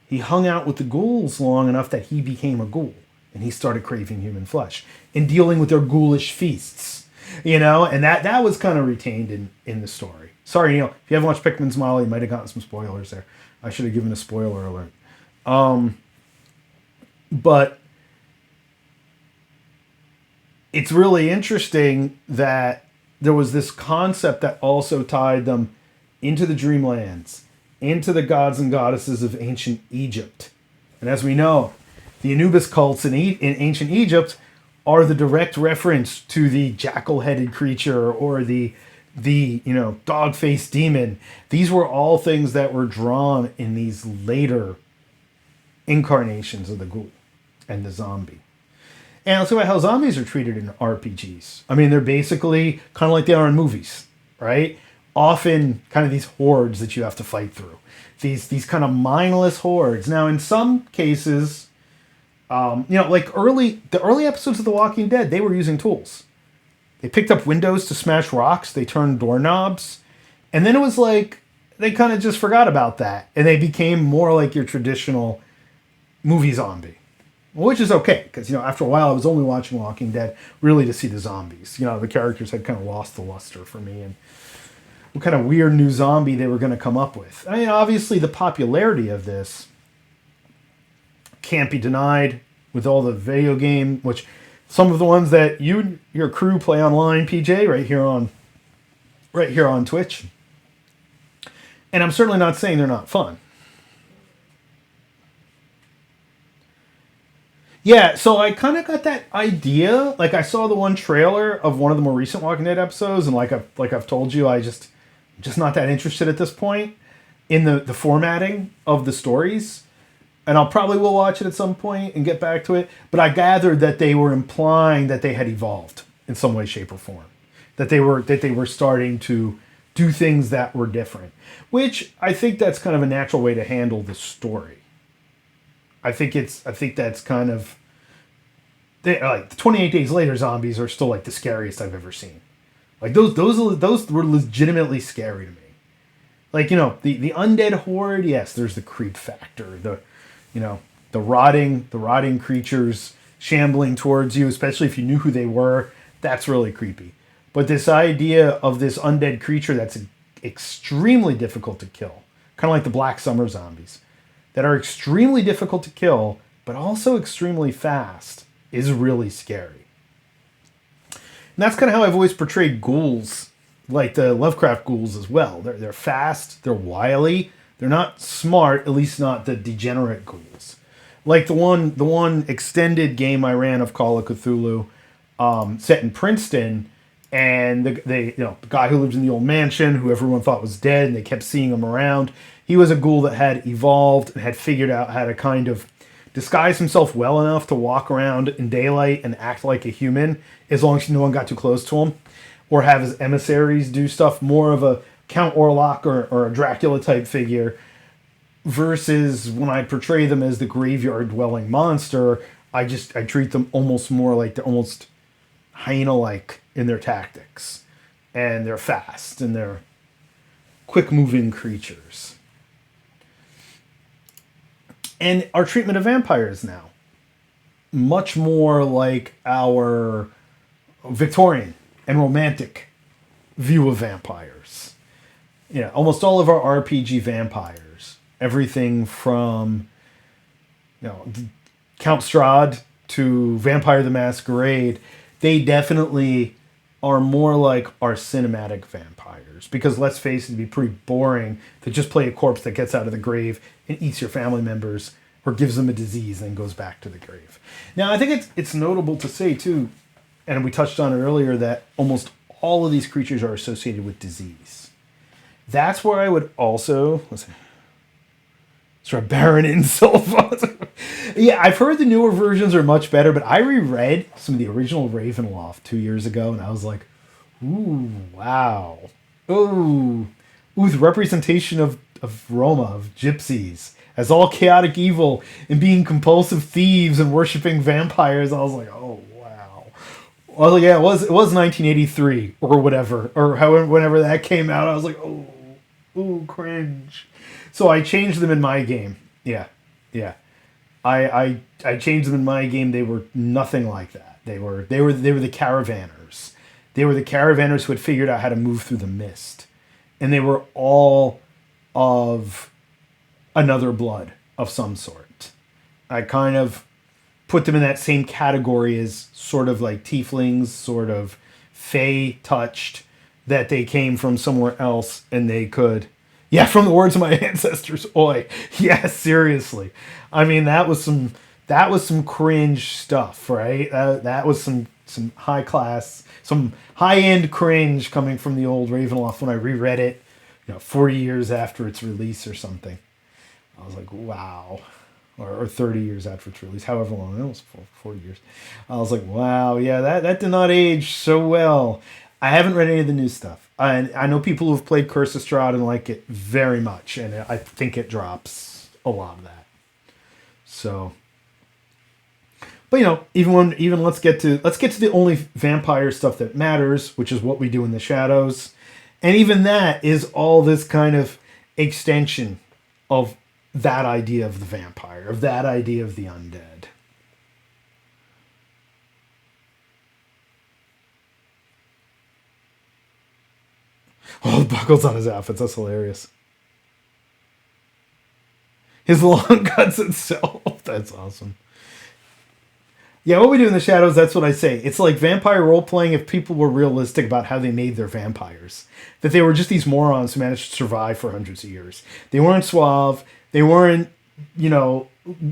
A: He hung out with the ghouls long enough that he became a ghoul. And he started craving human flesh and dealing with their ghoulish feasts, you know? And that was kind of retained in the story. Sorry, Neil, if you haven't watched Pickman's Molly, you might have gotten some spoilers there. I should have given a spoiler alert. But it's really interesting that there was this concept that also tied them into the Dreamlands, into the gods and goddesses of ancient Egypt. And as we know, the Anubis cults in ancient Egypt are the direct reference to the jackal-headed creature or the dog-faced demon. These were all things that were drawn in these later incarnations of the ghoul and the zombie. And let's talk about how zombies are treated in RPGs. I mean, they're basically kind of like they are in movies, right? Often kind of these hordes that you have to fight through. These kind of mindless hordes. Now, in some cases, like the early episodes of The Walking Dead, they were using tools. They picked up windows to smash rocks. They turned doorknobs. And then it was like, they kind of just forgot about that. And they became more like your traditional movie zombie. Which is okay, because, after a while I was only watching Walking Dead really to see the zombies. The characters had kind of lost the luster for me. And what kind of weird new zombie they were going to come up with. I mean, obviously the popularity of this can't be denied with all the video game, which some of the ones that you and your crew play online, PJ, right here on Twitch. And I'm certainly not saying they're not fun. Yeah, so I kind of got that idea. Like I saw the one trailer of one of the more recent Walking Dead episodes, and like I've told you, just not that interested at this point in the formatting of the stories. And I'll probably will watch it at some point and get back to it. But I gathered that they were implying that they had evolved in some way, shape, or form. That they were starting to do things that were different, which I think that's kind of a natural way to handle the story. I think that's kind of like 28 Days Later zombies are still like the scariest I've ever seen. Like those were legitimately scary to me. Like the undead horde, yes, there's the creep factor, you know the rotting creatures shambling towards you, especially if you knew who they were. That's really creepy. But this idea of this undead creature that's extremely difficult to kill, kind of like the Black Summer zombies, that are extremely difficult to kill, but also extremely fast, is really scary. And that's kind of how I've always portrayed ghouls, like the Lovecraft ghouls as well. They're fast, they're wily, they're not smart, at least not the degenerate ghouls. Like the one extended game I ran of Call of Cthulhu, set in Princeton, and the guy who lives in the old mansion, who everyone thought was dead, and they kept seeing him around. He was a ghoul that had evolved and had figured out how to kind of disguise himself well enough to walk around in daylight and act like a human, as long as no one got too close to him, or have his emissaries do stuff. More of a Count Orlok or a Dracula type figure, versus when I portray them as the graveyard dwelling monster, I treat them almost more like they're almost hyena like in their tactics, and they're fast and they're quick moving creatures. And our treatment of vampires now, much more like our Victorian and romantic view of vampires. Almost all of our RPG vampires, everything from Count Strahd to Vampire the Masquerade, they definitely are more like our cinematic vampires. Because let's face it, it'd be pretty boring to just play a corpse that gets out of the grave and eats your family members or gives them a disease and then goes back to the grave. Now, I think it's notable to say, too, and we touched on it earlier, that almost all of these creatures are associated with disease. That's where I would also... Sort of barren insult. Yeah, I've heard the newer versions are much better, but I reread some of the original Ravenloft 2 years ago, and I was like, ooh, wow. Ooh, the representation of Roma, of gypsies, as all chaotic evil and being compulsive thieves and worshipping vampires. I was like, oh, wow. Well, yeah, it was 1983 or whatever, or however, whenever that came out. I was like, oh, ooh, cringe. So I changed them in my game. Yeah. I changed them in my game. They were nothing like that. They were the caravanners. They were the caravanners who had figured out how to move through the mist. And they were all of another blood of some sort. I kind of put them in that same category as sort of like tieflings, sort of fey touched, that they came from somewhere else and they could... Yeah, from the words of my ancestors. Oi. Yeah, seriously. I mean, that was some cringe stuff, right? That was some high class, some high end cringe coming from the old Ravenloft when I reread it, 40 years after its release or something. I was like, wow. Or 30 years after its release, however long. It was 40 years. I was like, wow, yeah, that did not age so well. I haven't read any of the new stuff. I know people who've played Curse of Strahd and like it very much, and I think it drops a lot of that. So, but even let's get to the only vampire stuff that matters, which is what we do in the shadows, and even that is all this kind of extension of that idea of the vampire, of that idea of the undead. Oh, the buckles on his outfits. That's hilarious. His long cuts itself. That's awesome. Yeah, what we do in the shadows, that's what I say. It's like vampire role playing if people were realistic about how they made their vampires. That they were just these morons who managed to survive for hundreds of years. They weren't suave. They weren't, you know,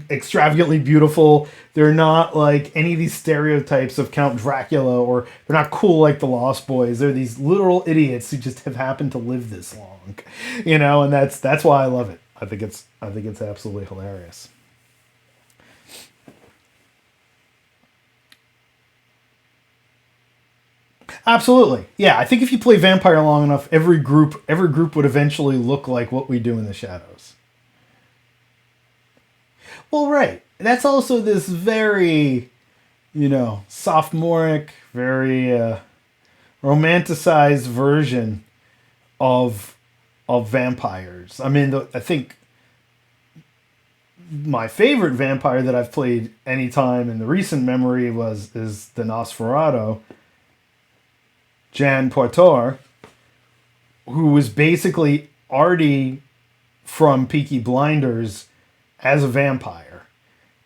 A: extravagantly beautiful. They're not like any of these stereotypes of Count Dracula, or they're not cool like the Lost Boys. They're these literal idiots who just have happened to live this long. You know, and that's why I love it. I think it's absolutely hilarious. Absolutely. Yeah, I think if you play vampire long enough, every group would eventually look like what we do in the shadows. Well, right. That's also this very, sophomoric, very romanticized version of vampires. I mean, I think my favorite vampire that I've played anytime in the recent memory is the Nosferatu, Jan Portor, who was basically Artie from Peaky Blinders as a vampire.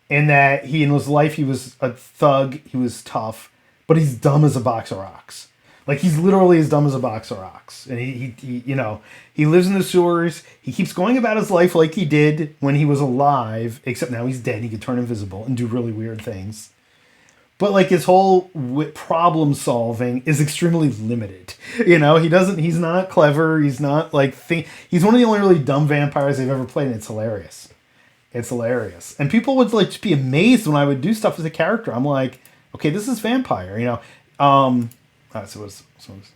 A: In that in his life he was a thug, he was tough, but he's dumb as a box of rocks. Like he's literally as dumb as a box of rocks. And he lives in the sewers. He keeps going about his life like he did when he was alive, except now he's dead. He could turn invisible and do really weird things. But like his whole problem solving is extremely limited. He's not clever. He's not like, he's one of the only really dumb vampires I've ever played, and it's hilarious. It's hilarious. And people would like just be amazed when I would do stuff as a character. I'm like, okay, this is vampire, so it was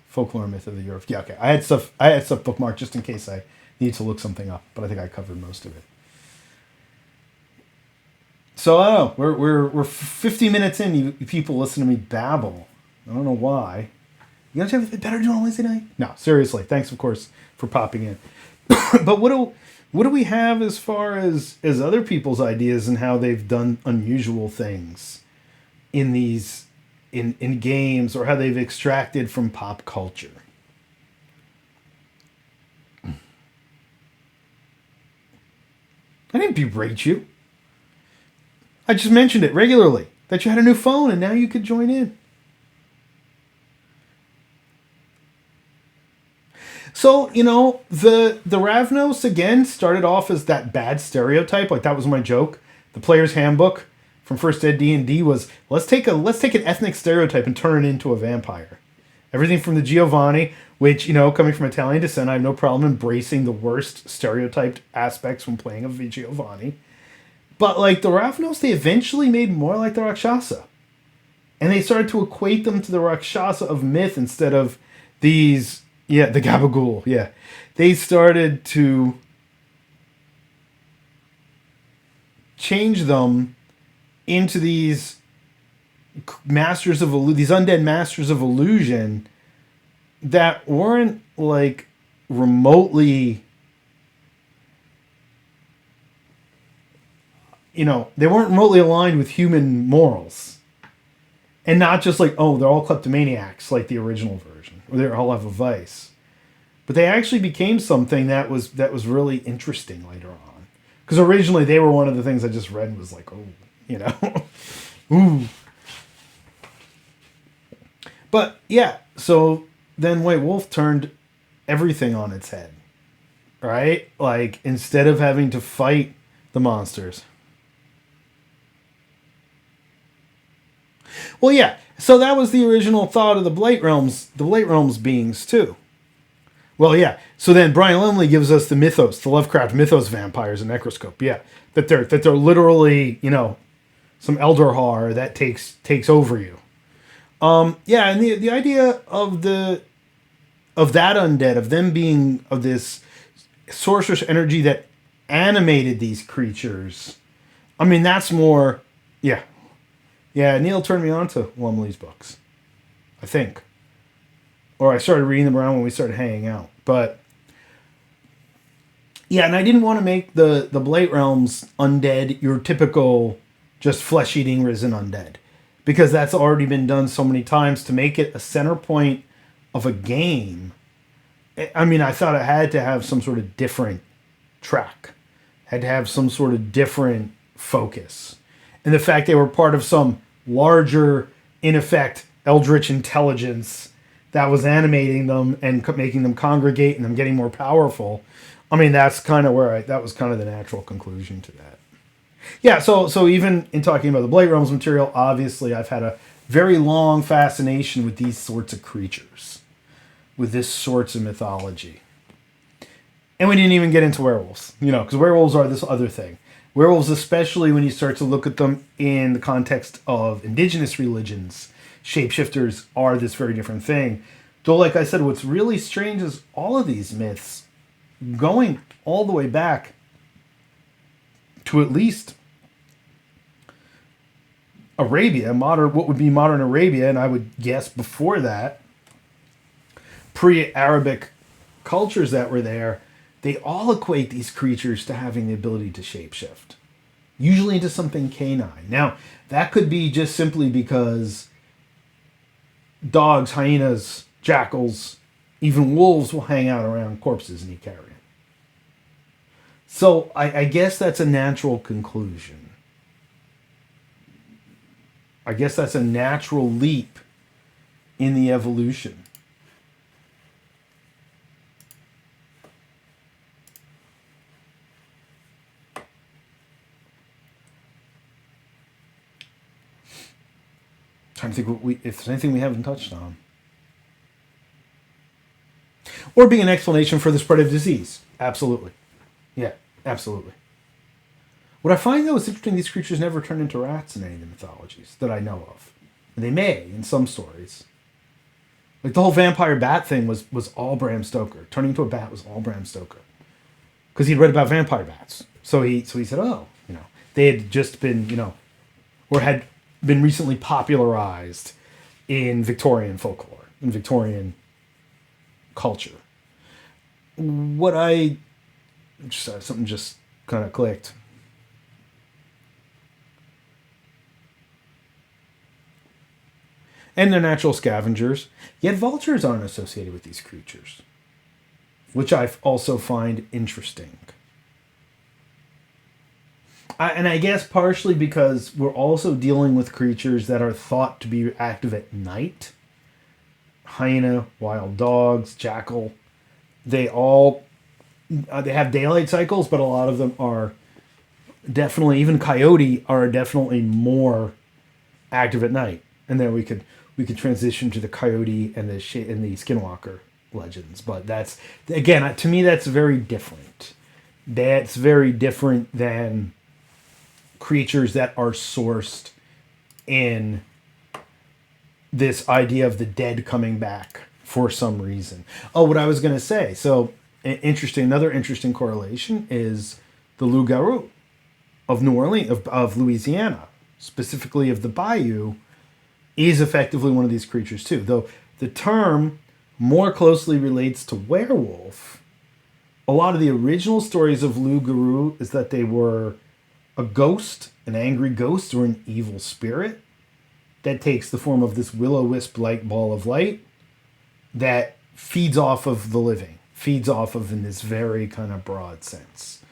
A: folklore myth of the Europe. Yeah, okay. I had stuff bookmarked just in case I need to look something up, but I think I covered most of it. So I don't know. We're 50 minutes in. You people listen to me babble. I don't know why. You guys have it better doing on Wednesday night? No, seriously. Thanks, of course, for popping in. But what do we have as far as other people's ideas and how they've done unusual things in these in games, or how they've extracted from pop culture? I didn't berate you. I just mentioned it regularly, that you had a new phone and now you could join in. So, the Ravnos, again, started off as that bad stereotype. Like, that was my joke. The player's handbook from First Ed D&D was, let's take an ethnic stereotype and turn it into a vampire. Everything from the Giovanni, which, coming from Italian descent, I have no problem embracing the worst stereotyped aspects when playing a Giovanni. But, like, the Ravnos, they eventually made more like the Rakshasa. And they started to equate them to the Rakshasa of myth instead of these... Yeah, the Gabagool, yeah. They started to change them into these these undead masters of illusion that weren't, like, remotely... they weren't remotely aligned with human morals. And not just like, oh, they're all kleptomaniacs like the original version, or they all have a vice. But they actually became something that was really interesting later on. Because originally they were one of the things I just read and was like, oh, ooh. But yeah, so then White Wolf turned everything on its head. Right? Like, instead of having to fight the monsters. Well, yeah. So that was the original thought of the Blight Realms beings too. Well, yeah. So then Brian Lumley gives us the mythos, the Lovecraft mythos vampires in Necroscope. Yeah, that they're literally some elder horror that takes over you. Yeah, and the idea of that undead, of them being of this sorcerous energy that animated these creatures. I mean, that's more, yeah. Yeah, Neil turned me on to Lumley's books, I think. Or I started reading them around when we started hanging out. But, yeah, and I didn't want to make the Blight Realms undead your typical just flesh-eating risen undead. Because that's already been done so many times. To make it a center point of a game, I mean, I thought it had to have some sort of different track. Had to have some sort of different focus. And the fact they were part of some larger, in effect, eldritch intelligence that was animating them and making them congregate and them getting more powerful. I mean, that's kind of that was kind of the natural conclusion to that. Yeah, so even in talking about the Blight Realms material, obviously I've had a very long fascination with these sorts of creatures, with this sorts of mythology. And we didn't even get into werewolves, because werewolves are this other thing. Werewolves, especially when you start to look at them in the context of indigenous religions, shapeshifters are this very different thing. Though, like I said, what's really strange is all of these myths, going all the way back to at least Arabia, what would be modern Arabia, and I would guess before that, pre-Arabic cultures that were there, they all equate these creatures to having the ability to shapeshift, usually into something canine. Now, that could be just simply because dogs, hyenas, jackals, even wolves will hang out around corpses and eat carrion. So I guess that's a natural conclusion. I guess that's a natural leap in the evolution. Trying to think if there's anything we haven't touched on. Or being an explanation for the spread of disease. Absolutely. Yeah, absolutely. What I find, though, is interesting, these creatures never turn into rats in any of the mythologies that I know of. And they may in some stories. Like the whole vampire bat thing was all Bram Stoker. Turning into a bat was all Bram Stoker. Because he'd read about vampire bats. So he said, they had just been, or had been recently popularized in Victorian folklore, in Victorian culture. Something just kind of clicked. And they're natural scavengers, yet vultures aren't associated with these creatures, which I also find interesting. And I guess partially because we're also dealing with creatures that are thought to be active at night. Hyena, wild dogs, jackal, they have daylight cycles, but a lot of them are definitely, even coyote are definitely more active at night. And then we could transition to the coyote and the skinwalker legends. But that's, again, to me, that's very different. That's very different than creatures that are sourced in this idea of the dead coming back for some reason. Oh, what I was going to say. So, another interesting correlation is the loup-garou of New Orleans, of Louisiana, specifically of the Bayou, is effectively one of these creatures too. Though the term more closely relates to werewolf, a lot of the original stories of loup-garou is that they were a ghost, an angry ghost, or an evil spirit that takes the form of this will-o-wisp-like ball of light that feeds off of the living, feeds off of in this very kind of broad sense.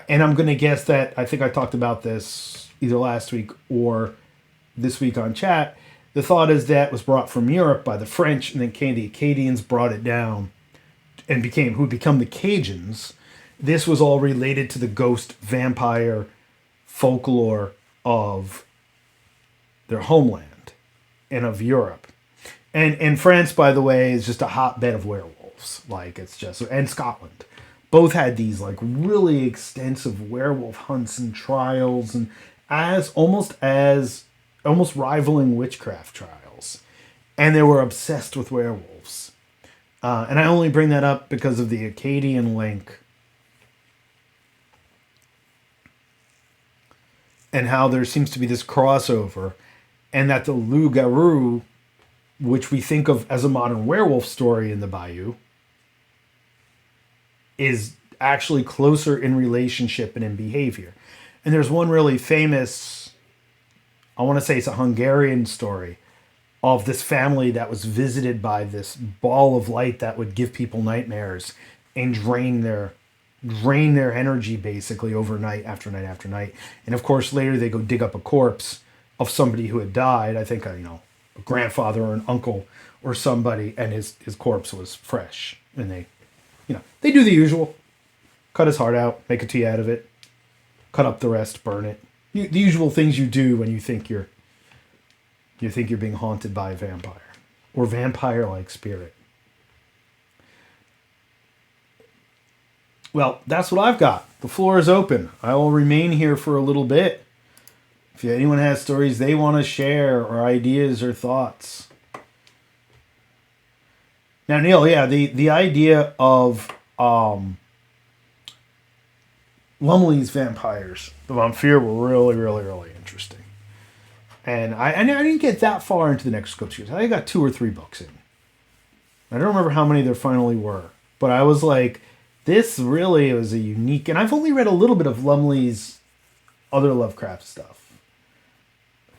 A: And I'm going to guess that, I think I talked about this either last week or this week on chat, the thought is that was brought from Europe by the French, and then the Acadians brought it down and who become the Cajuns. This was all related to the ghost vampire folklore of their homeland and of Europe. And France, by the way, is just a hotbed of werewolves. And Scotland. Both had these really extensive werewolf hunts and trials, and almost rivaling witchcraft trials. And they were obsessed with werewolves. And I only bring that up because of the Acadian link. And how there seems to be this crossover. And that the loup-garou, which we think of as a modern werewolf story in the Bayou, is actually closer in relationship and in behavior. And there's one really famous, I want to say it's a Hungarian story, of this family that was visited by this ball of light that would give people nightmares and drain their energy basically overnight after night after night. And of course later they go dig up a corpse of somebody who had died. I think, a grandfather or an uncle or somebody, and his corpse was fresh. And they do the usual. Cut his heart out, make a tea out of it, cut up the rest, burn it. The usual things you do when you think you're being haunted by a vampire or vampire-like spirit. Well, that's what I've got. The floor is open. I will remain here for a little bit. If anyone has stories they want to share or ideas or thoughts. Now, Neil, yeah, the idea of Lumley's vampires, the Von Fear, were really, really, really interesting. And I didn't get that far into the next scriptures. I got 2 or 3 books in. I don't remember how many there finally were. But I was like, this really was a unique... And I've only read a little bit of Lumley's other Lovecraft stuff.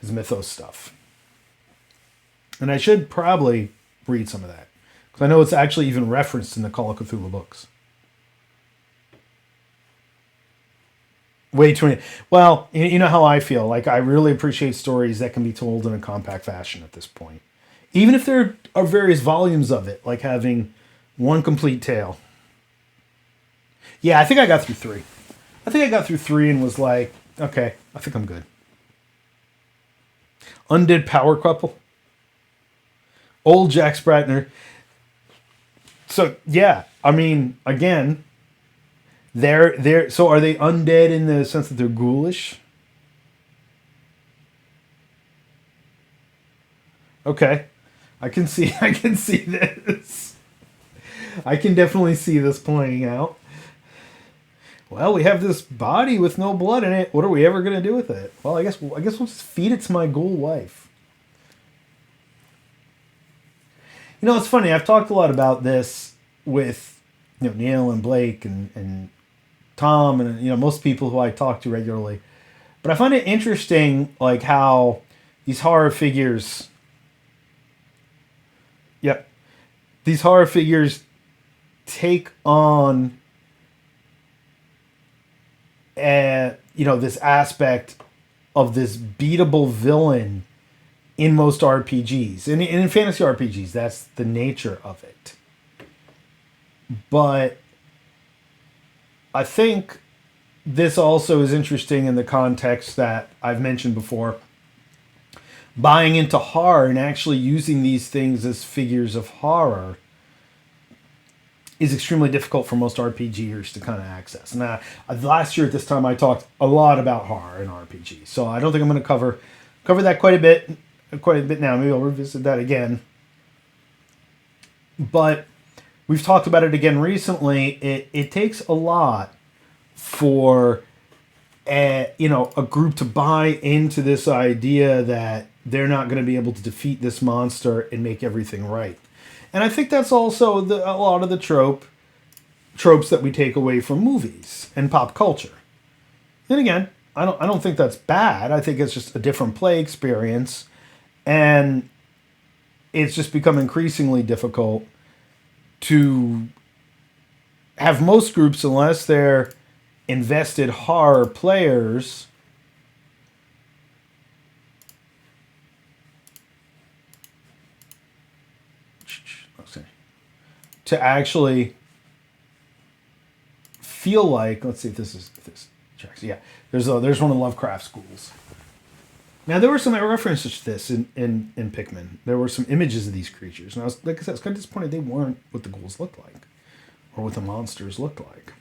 A: His mythos stuff. And I should probably read some of that. Because I know it's actually even referenced in the Call of Cthulhu books. Way too many. Well, you know how I feel. Like, I really appreciate stories that can be told in a compact fashion at this point. Even if there are various volumes of it, like having one complete tale. Yeah, I think I got through 3. I think I got through 3 and was like, okay, I think I'm good. Undead Power Couple. Old Jack Spratner. So, yeah, I mean, again... So are they undead in the sense that they're ghoulish? Okay. I can see this. I can definitely see this playing out. Well, we have this body with no blood in it. What are we ever going to do with it? Well, I guess we'll just feed it to my ghoul wife. It's funny. I've talked a lot about this with Neil and Blake and Tom and most people who I talk to regularly. But I find it interesting, like, how these horror figures... Yep. These horror figures take on this aspect of this beatable villain in most RPGs. And in fantasy RPGs, that's the nature of it. But I think this also is interesting in the context that I've mentioned before. Buying into horror and actually using these things as figures of horror is extremely difficult for most RPGers to kind of access. Now, last year at this time, I talked a lot about horror in RPGs, so I don't think I'm going to cover that quite a bit now. Maybe I'll revisit that again. But we've talked about it again recently. It takes a lot for a group to buy into this idea that they're not going to be able to defeat this monster and make everything right. And I think that's also a lot of the tropes that we take away from movies and pop culture. And again, I don't think that's bad. I think it's just a different play experience, and it's just become increasingly difficult to have most groups, unless they're invested horror players, to actually feel like, let's see if this checks. Yeah, there's one of the Lovecraft schools. Now, there were some references to this in Pickman. There were some images of these creatures, and I was kind of disappointed they weren't what the ghouls looked like, or what the monsters looked like.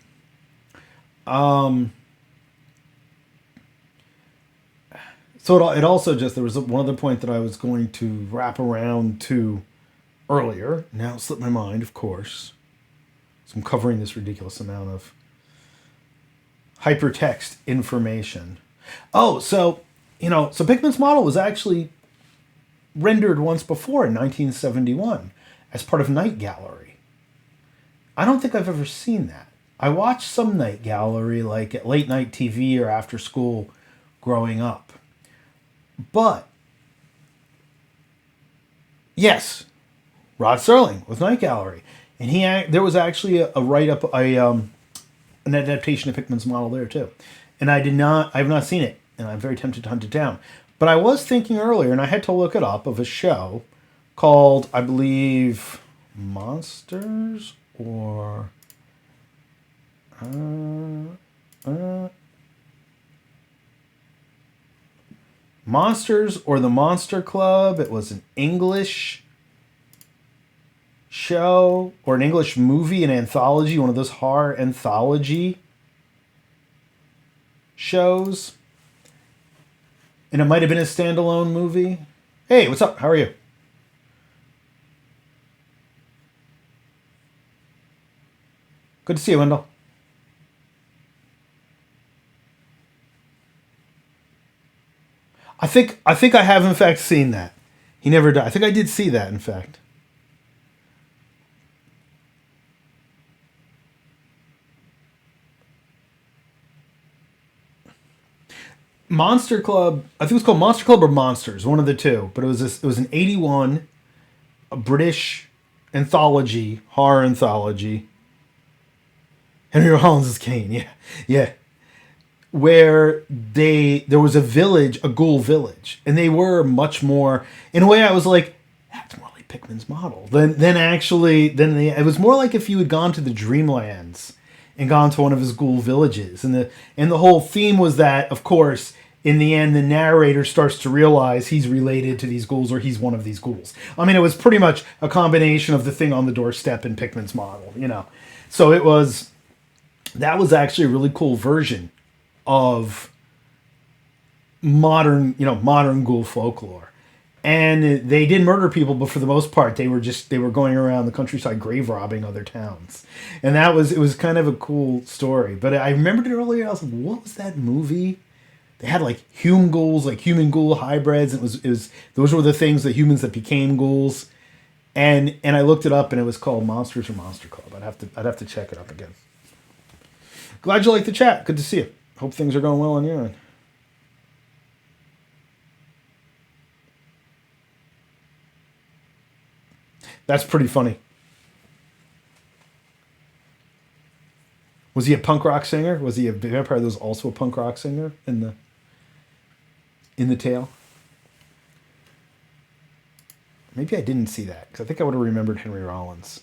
A: So it also just, there was one other point that I was going to wrap around to earlier. Now it slipped my mind, of course. So I'm covering this ridiculous amount of hypertext information. Oh, so Pickman's model was actually rendered once before in 1971 as part of Night Gallery. I don't think I've ever seen that. I watched some Night Gallery, like at late night TV or after school growing up. But, yes, Rod Serling with Night Gallery. And there was actually a write-up, an adaptation of Pickman's model there too. And I have not seen it, and I'm very tempted to hunt it down. But I was thinking earlier, and I had to look it up, of a show called, I believe, Monsters or uh, Monsters or the Monster Club. It was an English show or an English movie, an anthology, one of those horror anthology shows. And it might have been a standalone movie. Hey, what's up? How are you? Good to see you, Wendell. I think I have in fact seen that. He never died. I think I did see that in fact. Monster Club. I think it was called Monster Club or Monsters, one of the two. But it was an '81, a British anthology, horror anthology. Henry Rollins is Kane. Yeah, yeah. Where there was a village, a ghoul village, and they were much more. In a way, I was like, that's more like Pickman's model than actually than the. It was more like if you had gone to the Dreamlands and gone to one of his ghoul villages, and the whole theme was that, of course, in the end, the narrator starts to realize he's related to these ghouls or he's one of these ghouls. I mean, it was pretty much a combination of the thing on the doorstep and Pickman's model, you know. So it was that was actually a really cool version of modern ghoul folklore. And they did murder people, but for the most part, they were going around the countryside grave robbing other towns, and it was kind of a cool story. But I remembered it earlier. I was like, what was that movie? They had like human ghouls, like human ghoul hybrids. It was those were the things, the humans that became ghouls, and I looked it up, and it was called Monsters or Monster Club. I'd have to check it up again. Glad you like the chat. Good to see you. Hope things are going well on your end. That's pretty funny. Was he a punk rock singer? Was he a vampire that was also a punk rock singer in the tale? Maybe I didn't see that because I think I would have remembered Henry Rollins.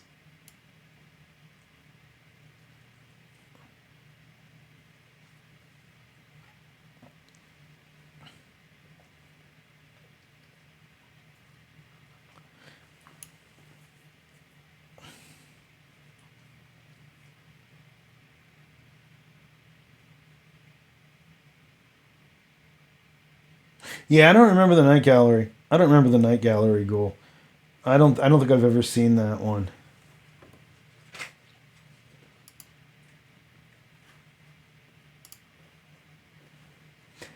A: Yeah, I don't remember the Night Gallery. I don't remember the Night Gallery ghoul. I don't think I've ever seen that one.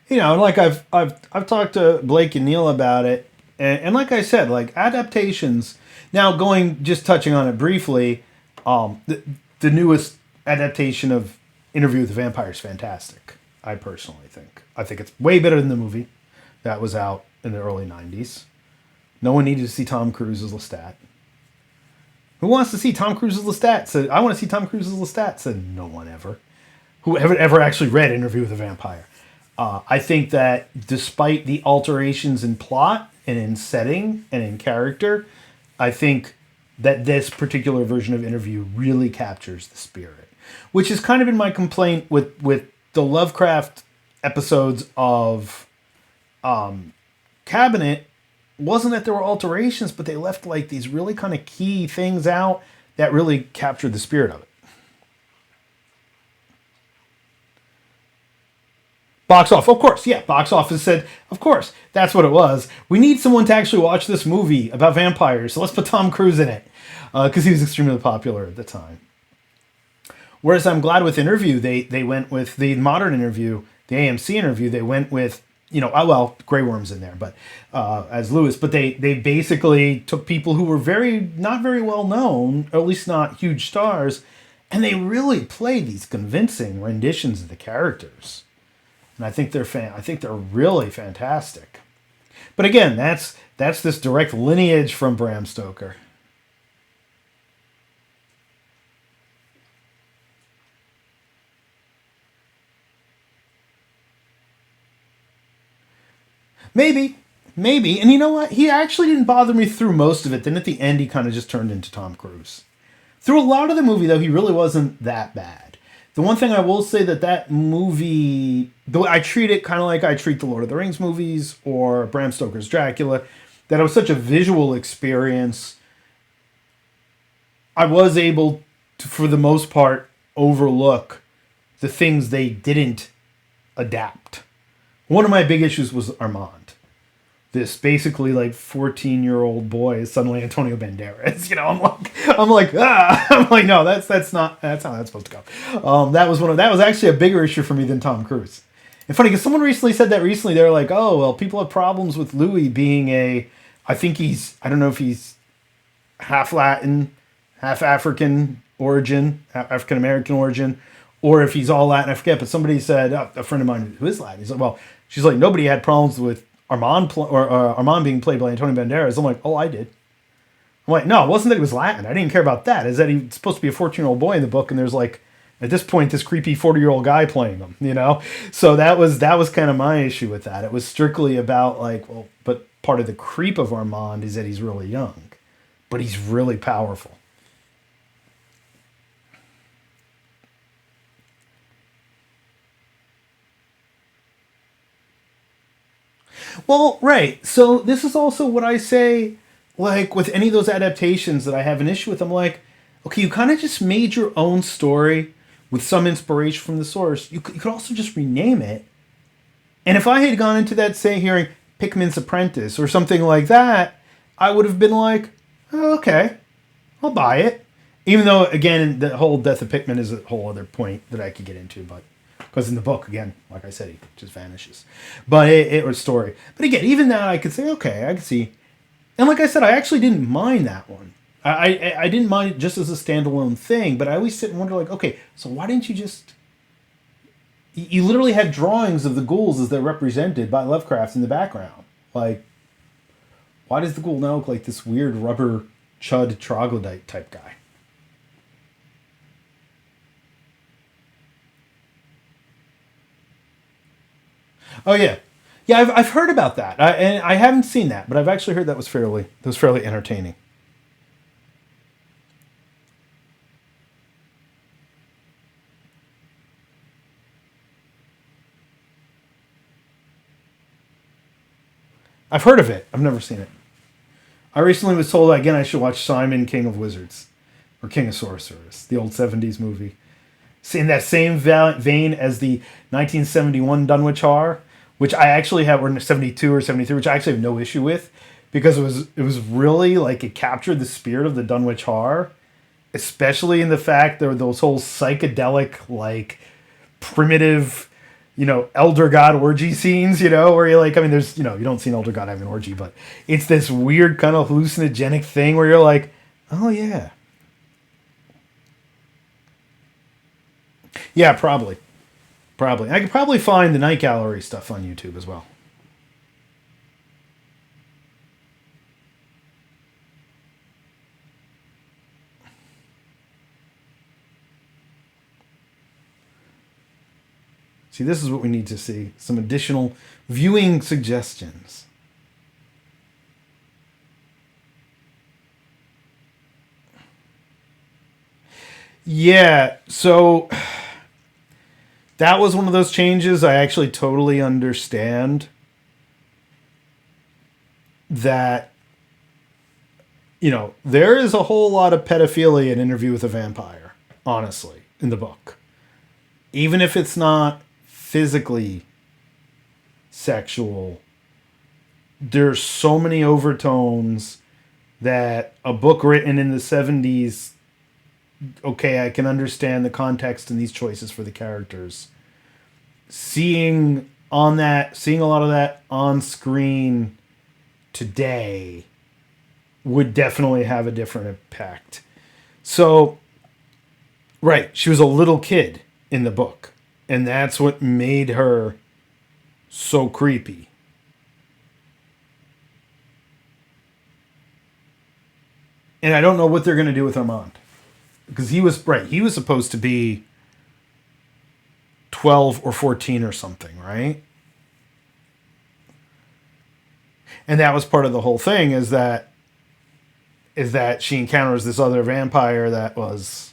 A: You know, like I've talked to Blake and Neil about it, and like I said, like adaptations. Now, going just touching on it briefly, the newest adaptation of Interview with the Vampire is fantastic. I personally think. I think it's way better than the movie that was out in the early '90s. No one needed to see Tom Cruise as Lestat. Who wants to see Tom Cruise as Lestat? Said I want to see Tom Cruise as Lestat. Said no one ever. Who ever actually read Interview with a Vampire? I think that despite the alterations in plot and in setting and in character, I think that this particular version of Interview really captures the spirit, which has kind of been my complaint with the Lovecraft episodes of Cabinet. Wasn't that there were alterations, but they left like these really kind of key things out that really captured the spirit of it. Box off, of course, yeah. Box office said, of course, that's what it was. We need someone to actually watch this movie about vampires, so let's put Tom Cruise in it, because he was extremely popular at the time. Whereas I'm glad with Interview, they went with the modern Interview, the AMC Interview. They went with Grey Worm's in there, but as Lewis. But they basically took people who were not very well known, or at least not huge stars, and they really played these convincing renditions of the characters. And I think they're really fantastic. But again, that's this direct lineage from Bram Stoker. Maybe. Maybe. And you know what? He actually didn't bother me through most of it. Then at the end, he kind of just turned into Tom Cruise. Through a lot of the movie, though, he really wasn't that bad. The one thing I will say that movie, though I treat it kind of like I treat the Lord of the Rings movies or Bram Stoker's Dracula, that it was such a visual experience. I was able to, for the most part, overlook the things they didn't adapt. One of my big issues was Armand. This basically like 14-year-old boy is suddenly Antonio Banderas. I'm like, no, that's not how that's supposed to go. That was actually a bigger issue for me than Tom Cruise. And funny because someone recently said that recently. They were like, oh well, people have problems with Louis being I don't know if he's half Latin, half African origin, African American origin, or if he's all Latin. I forget. But somebody said, a friend of mine who is Latin. He's like, well, she's like, nobody had problems with Armand being played by Antonio Banderas. I'm like, oh, I did. I'm like, no, it wasn't that he was Latin. I didn't care about that. Is that he's supposed to be a 14-year-old boy in the book, and there's like, at this point, this creepy 40-year-old guy playing him, So that was kind of my issue with that. It was strictly about like, well, but part of the creep of Armand is that he's really young, but he's really powerful. Well, right. So this is also what I say, like with any of those adaptations that I have an issue with. I'm like, okay, you kind of just made your own story with some inspiration from the source. You could also just rename it. And if I had gone into that, say, hearing Pickman's Apprentice or something like that, I would have been like, oh, okay, I'll buy it. Even though, again, the whole death of Pickman is a whole other point that I could get into, but because in the book, again, like I said, he just vanishes. But it was story. But again, even that, I could say, okay, I could see. And like I said, I actually didn't mind that one. I didn't mind it just as a standalone thing, but I always sit and wonder, like, okay, so why didn't you just... You literally had drawings of the ghouls as they're represented by Lovecraft in the background. Like, why does the ghoul now look like this weird rubber chud troglodyte type guy? Oh yeah, yeah. I've heard about that, and I haven't seen that, but I've actually heard that was fairly entertaining. I've heard of it. I've never seen it. I recently was told again I should watch Simon King of Wizards or King of Sorcerers, the old '70s movie. In that same vein as the 1971 Dunwich Horror, which I actually have, or 72 or 73, which I actually have no issue with, because it was really like it captured the spirit of the Dunwich Horror, especially in the fact there were those whole psychedelic, like primitive, elder god orgy scenes, where you're like, I mean, there's, you don't see an elder god having an orgy, but it's this weird kind of hallucinogenic thing where you're like, oh yeah. Yeah, probably. Probably. I could probably find the Night Gallery stuff on YouTube as well. See, this is what we need to see. Some additional viewing suggestions. Yeah, so that was one of those changes I actually totally understand that there is a whole lot of pedophilia in Interview with a Vampire, honestly, in the book. Even if it's not physically sexual, there's so many overtones that a book written in the 70s, okay, I can understand the context and these choices for the characters. Seeing a lot of that on screen today would definitely have a different impact. So, right, she was a little kid in the book, and that's what made her so creepy. And I don't know what they're going to do with Armand. Because he was supposed to be 12 or 14 or something, right? And that was part of the whole thing is that she encounters this other vampire or this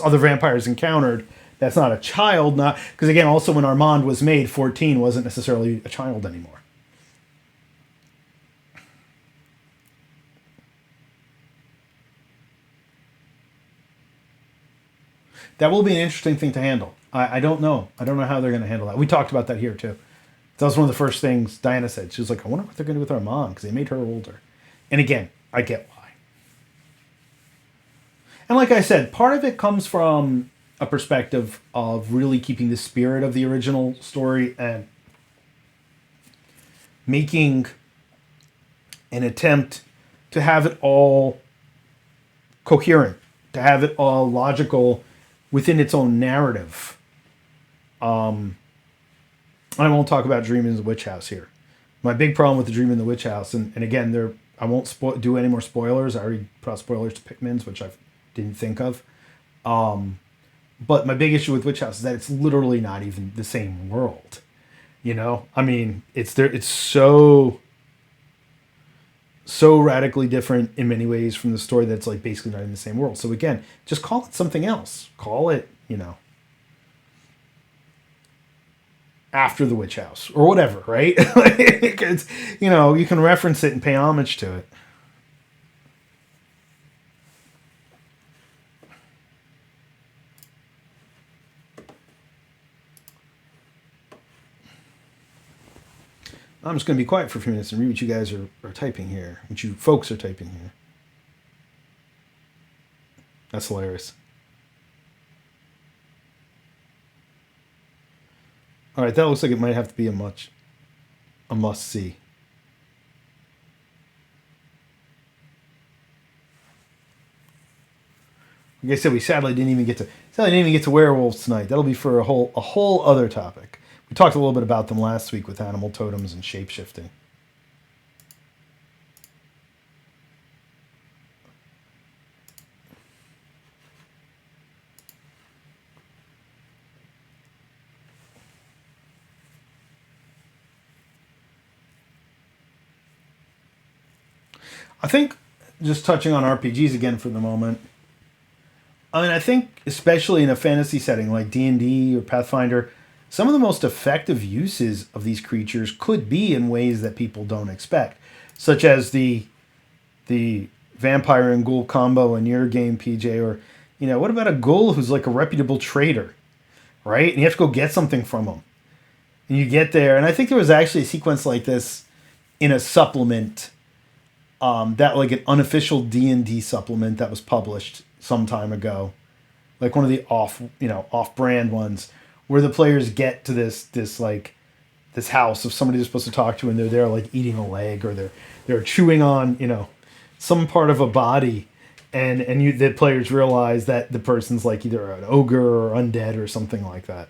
A: other vampire is encountered that's not a child, not because again, also when Armand was made, 14 wasn't necessarily a child anymore. That will be an interesting thing to handle. I don't know. I don't know how they're going to handle that. We talked about that here too. That was one of the first things Diana said. She was like, I wonder what they're going to do with Armand because they made her older. And again, I get why. And like I said, part of it comes from a perspective of really keeping the spirit of the original story and making an attempt to have it all coherent, to have it all logical within its own narrative. I won't talk about Dream in the Witch House here. My big problem with the Dream in the Witch House, and again, I won't do any more spoilers. I already put out spoilers to Pickmans, which I didn't think of. But my big issue with Witch House is that it's literally not even the same world. You know, I mean, it's so radically different in many ways from the story that's like basically not in the same world. So again, just call it something else. Call it, After the Witch House or whatever, right? It's, you can reference it and pay homage to it. I'm just going to be quiet for a few minutes and read what you guys are typing here. What you folks are typing here. That's hilarious. All right, that looks like it might have to be a must-see. Like I said, we sadly didn't even get to werewolves tonight. That'll be for a whole other topic. We talked a little bit about them last week with animal totems and shape-shifting. I think, just touching on RPGs again for the moment, I think especially in a fantasy setting like D&D or Pathfinder, some of the most effective uses of these creatures could be in ways that people don't expect, such as the vampire and ghoul combo in your game, PJ, or what about a ghoul who's like a reputable trader, right? And you have to go get something from him, and you get there, and I think there was actually a sequence like this in a supplement, that like an unofficial D&D supplement that was published some time ago, like one of the off-brand ones, where the players get to this house of somebody they're supposed to talk to, and they're there like eating a leg, or they're chewing on some part of a body, and the players realize that the person's like either an ogre or undead or something like that.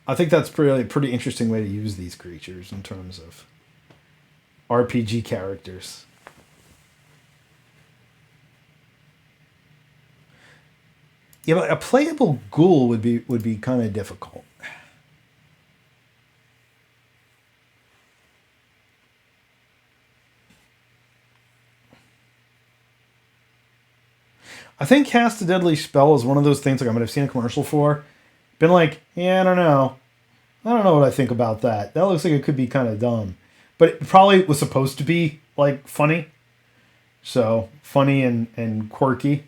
A: I think that's a pretty interesting way to use these creatures in terms of RPG characters. Yeah, but a playable ghoul would be kind of difficult. I think Cast a Deadly Spell is one of those things like I've seen a commercial for. Been like, yeah, I don't know. I don't know what I think about that. That looks like it could be kind of dumb. But it probably was supposed to be like funny. So funny and quirky.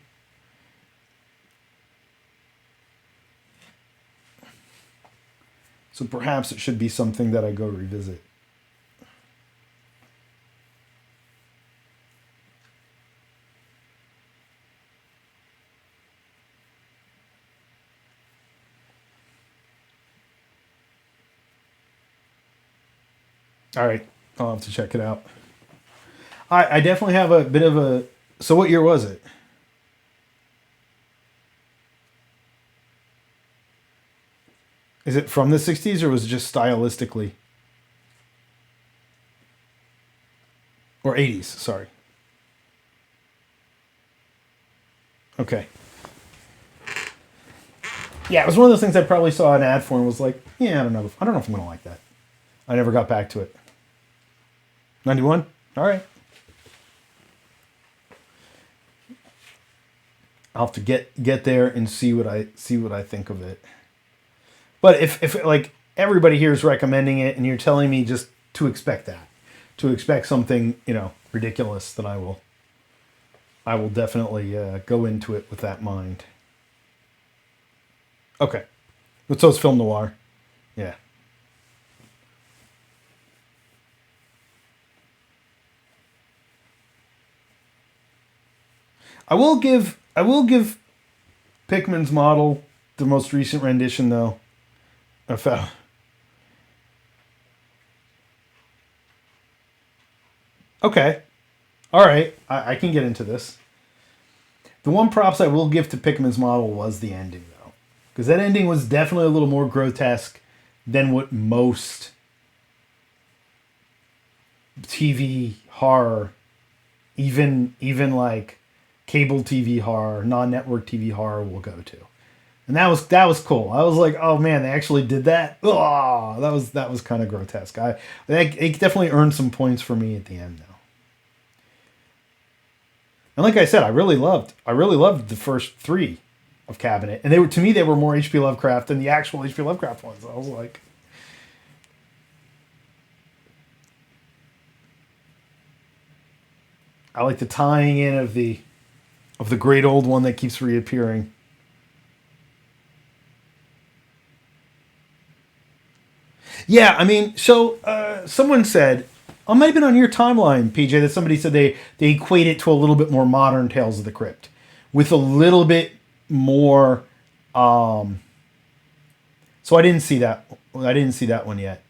A: So perhaps it should be something that I go revisit. All right, I'll have to check it out. I definitely have a bit of a... So what year was it? Is it from the 60s or was it just stylistically? Or 80s, sorry. Okay. Yeah, it was one of those things I probably saw an ad for and was like, yeah, I don't know if I'm going to like that. I never got back to it. 91? All right. I'll have to get there and see what I think of it. But if like everybody here is recommending it and you're telling me just to expect that, to expect something, ridiculous, then I will definitely go into it with that mind. Okay. So it's film noir. Yeah. I will give Pickman's Model the most recent rendition though. I found. Okay. All right. I can get into this. The one props I will give to Pickman's Model was the ending though, because that ending was definitely a little more grotesque than what most TV horror, even like cable TV horror, non-network TV horror will go to. And that was cool. I was like, oh man, they actually did that. Oh, that was kind of grotesque. It definitely earned some points for me at the end though. And like I said, I really loved the first three of Cabinet, and to me they were more H.P. Lovecraft than the actual H.P. Lovecraft ones. I was like, I like the tying in of the great old one that keeps reappearing. Yeah, I mean, so someone said, I might have been on your timeline, PJ, that somebody said they equate it to a little bit more modern Tales of the Crypt, with a little bit more. So I didn't see that. I didn't see that one yet.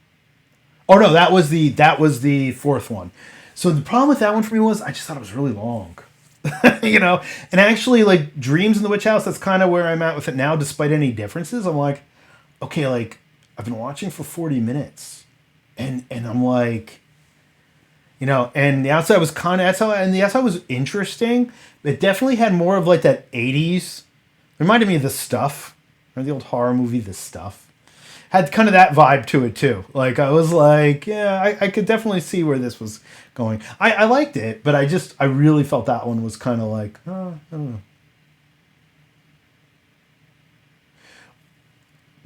A: Oh no, that was the fourth one. So the problem with that one for me was I just thought it was really long. And actually, like Dreams in the Witch House, that's kind of where I'm at with it now. Despite any differences, I'm like, okay, like I've been watching for 40 minutes, and I'm like, and the outside was kind of and the outside was interesting. It definitely had more of like that 80s. Reminded me of The Stuff, or the old horror movie The Stuff. Had kind of that vibe to it too. Like I was like, yeah, I could definitely see where this was going. I liked it, but I really felt that one was kind of like, oh, I don't know.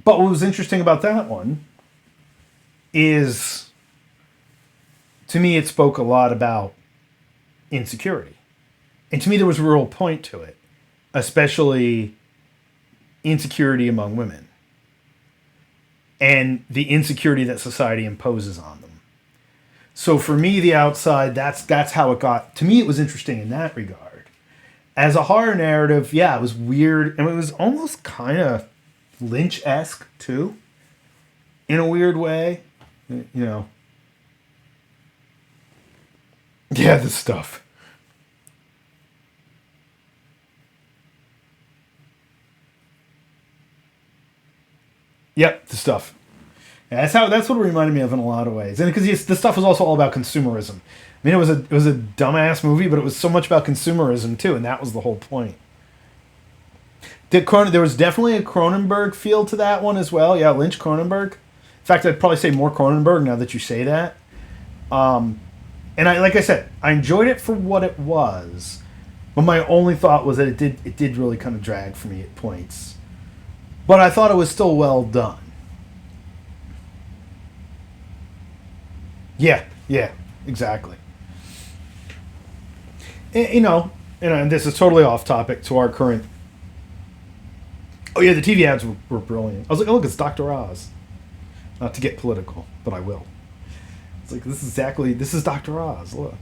A: But what was interesting about that one is, to me, it spoke a lot about insecurity. And to me, there was a real point to it, especially insecurity among women and the insecurity that society imposes on them. So for me, the outside, that's how it got. To me, it was interesting in that regard. As a horror narrative, yeah, it was weird, and it was almost kind of Lynch-esque too, in a weird way. Yeah, the stuff. Yep, the stuff. Yeah, that's what it reminded me of in a lot of ways, and because the stuff was also all about consumerism. I mean, it was a dumbass movie, but it was so much about consumerism too, and that was the whole point. There was definitely a Cronenberg feel to that one as well. Yeah, Lynch Cronenberg. In fact, I'd probably say more Cronenberg now that you say that. And like I said, I enjoyed it for what it was, but my only thought was that it did really kind of drag for me at points. But I thought it was still well done. Yeah, yeah, exactly. And this is totally off topic to our current. Oh yeah, the TV ads were brilliant. I was like, oh look, it's Dr. Oz. Not to get political, but I will. It's like this is Dr. Oz. Look.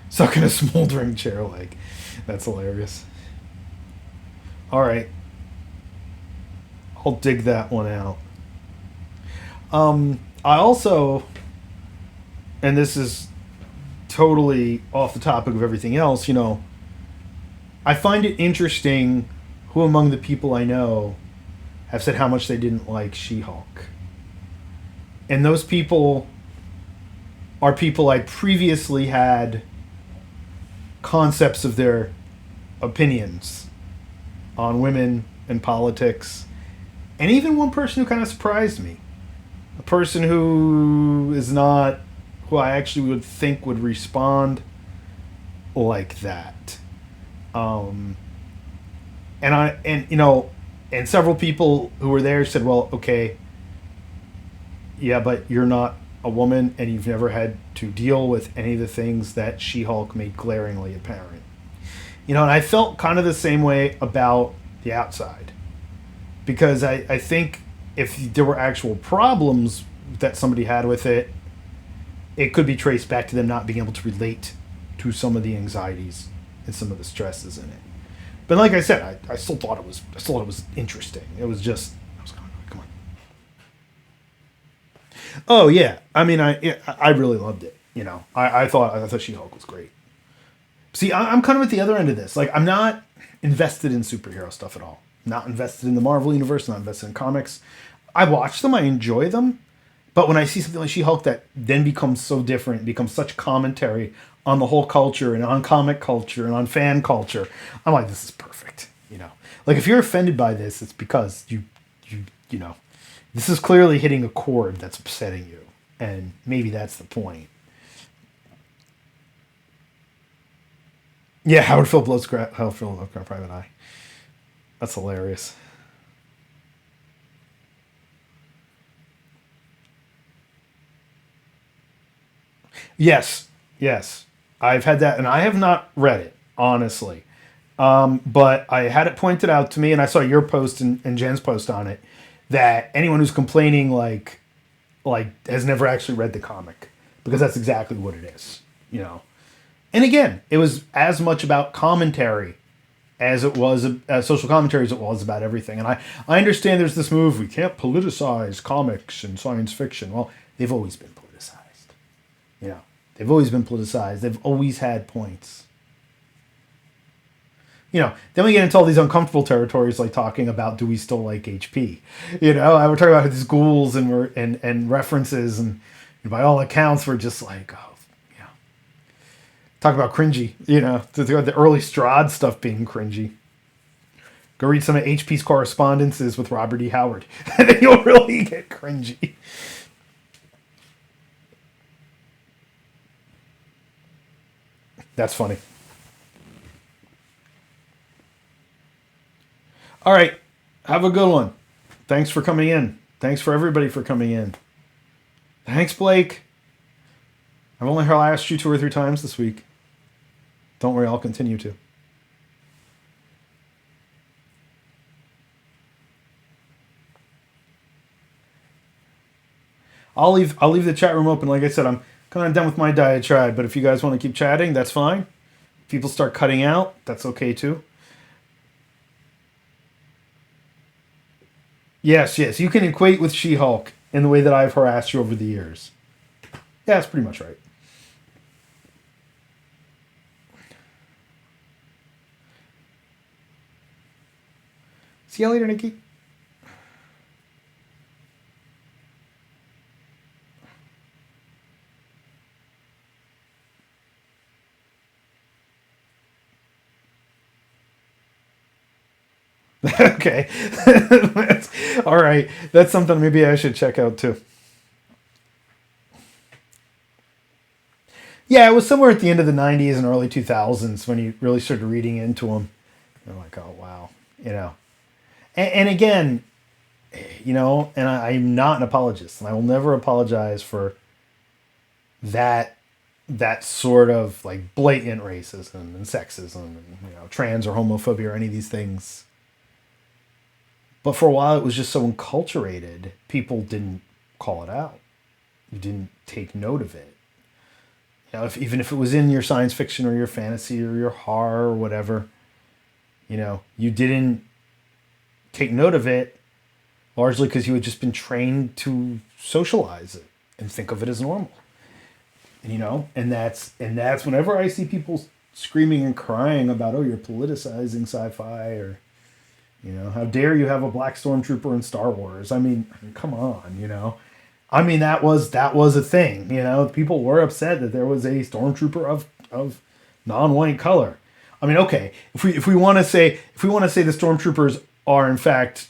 A: Stuck in a smoldering chair leg. That's hilarious. All right, I'll dig that one out. I also, and this is totally off the topic of everything else, I find it interesting who among the people I know have said how much they didn't like She-Hulk. And those people are people I previously had concepts of their opinions on women and politics, and even one person who kind of surprised me. A person who is not who I actually would think would respond like that. Um, and several people who were there said, "Well, okay, yeah, but you're not a woman, and you've never had to deal with any of the things that She-Hulk made glaringly apparent." And I felt kind of the same way about The Outside, because I think if there were actual problems that somebody had with it, it could be traced back to them not being able to relate to some of the anxieties and some of the stresses in it. But like I said, I still thought it was interesting. It was just, I was going, come on. Oh yeah, I mean, I really loved it. I thought She-Hulk was great. See, I'm kind of at the other end of this. Like, I'm not invested in superhero stuff at all. Not invested in the Marvel universe. Not invested in comics. I watch them. I enjoy them. But when I see something like She-Hulk that then becomes so different, becomes such commentary on the whole culture and on comic culture and on fan culture, I'm like, this is perfect. Like, if you're offended by this, it's because you know, this is clearly hitting a chord that's upsetting you, and maybe that's the point. Yeah, Howard Phillips Lovecraft Private Eye. That's hilarious. Yes, yes. I've had that, and I have not read it, honestly. But I had it pointed out to me, and I saw your post and Jen's post on it, that anyone who's complaining, like has never actually read the comic, because that's exactly what it is. And again, it was as much about commentary as it was social commentary as it was about everything. And I understand there's this move, we can't politicize comics and science fiction. Well, they've always been politicized. You know, they've always been politicized. They've always had points. Then we get into all these uncomfortable territories, like talking about, do we still like HP? I would talk about these ghouls and references, and by all accounts, we're just like, oh, talk about cringy. The early Strahd stuff being cringy. Go read some of HP's correspondences with Robert E. Howard, and then you'll really get cringy. That's funny. All right. Have a good one. Thanks for coming in. Thanks for everybody for coming in. Thanks, Blake. I've only harassed you 2 or 3 times this week. Don't worry, I'll continue to. I'll leave the chat room open. Like I said, I'm kind of done with my diatribe, but if you guys want to keep chatting, that's fine. If people start cutting out, that's okay too. Yes, you can equate with She-Hulk in the way that I've harassed you over the years. Yeah, that's pretty much right. See you later, Nikki. Okay. All right. That's something maybe I should check out too. Yeah, it was somewhere at the end of the 90s and early 2000s when you really started reading into them. You're like, oh, wow. And again, and I'm not an apologist, and I will never apologize for that sort of like blatant racism and sexism and trans or homophobia or any of these things. But for a while, it was just so enculturated, people didn't call it out. You didn't take note of it. Even if it was in your science fiction or your fantasy or your horror or whatever, you didn't take note of it, largely because you had just been trained to socialize it and think of it as normal. And that's whenever I see people screaming and crying about, oh, you're politicizing sci-fi, or how dare you have a black stormtrooper in Star Wars? I mean, come on, I mean, that was a thing. People were upset that there was a stormtrooper of non-white color. I mean, okay, if we want to say the stormtroopers are in fact,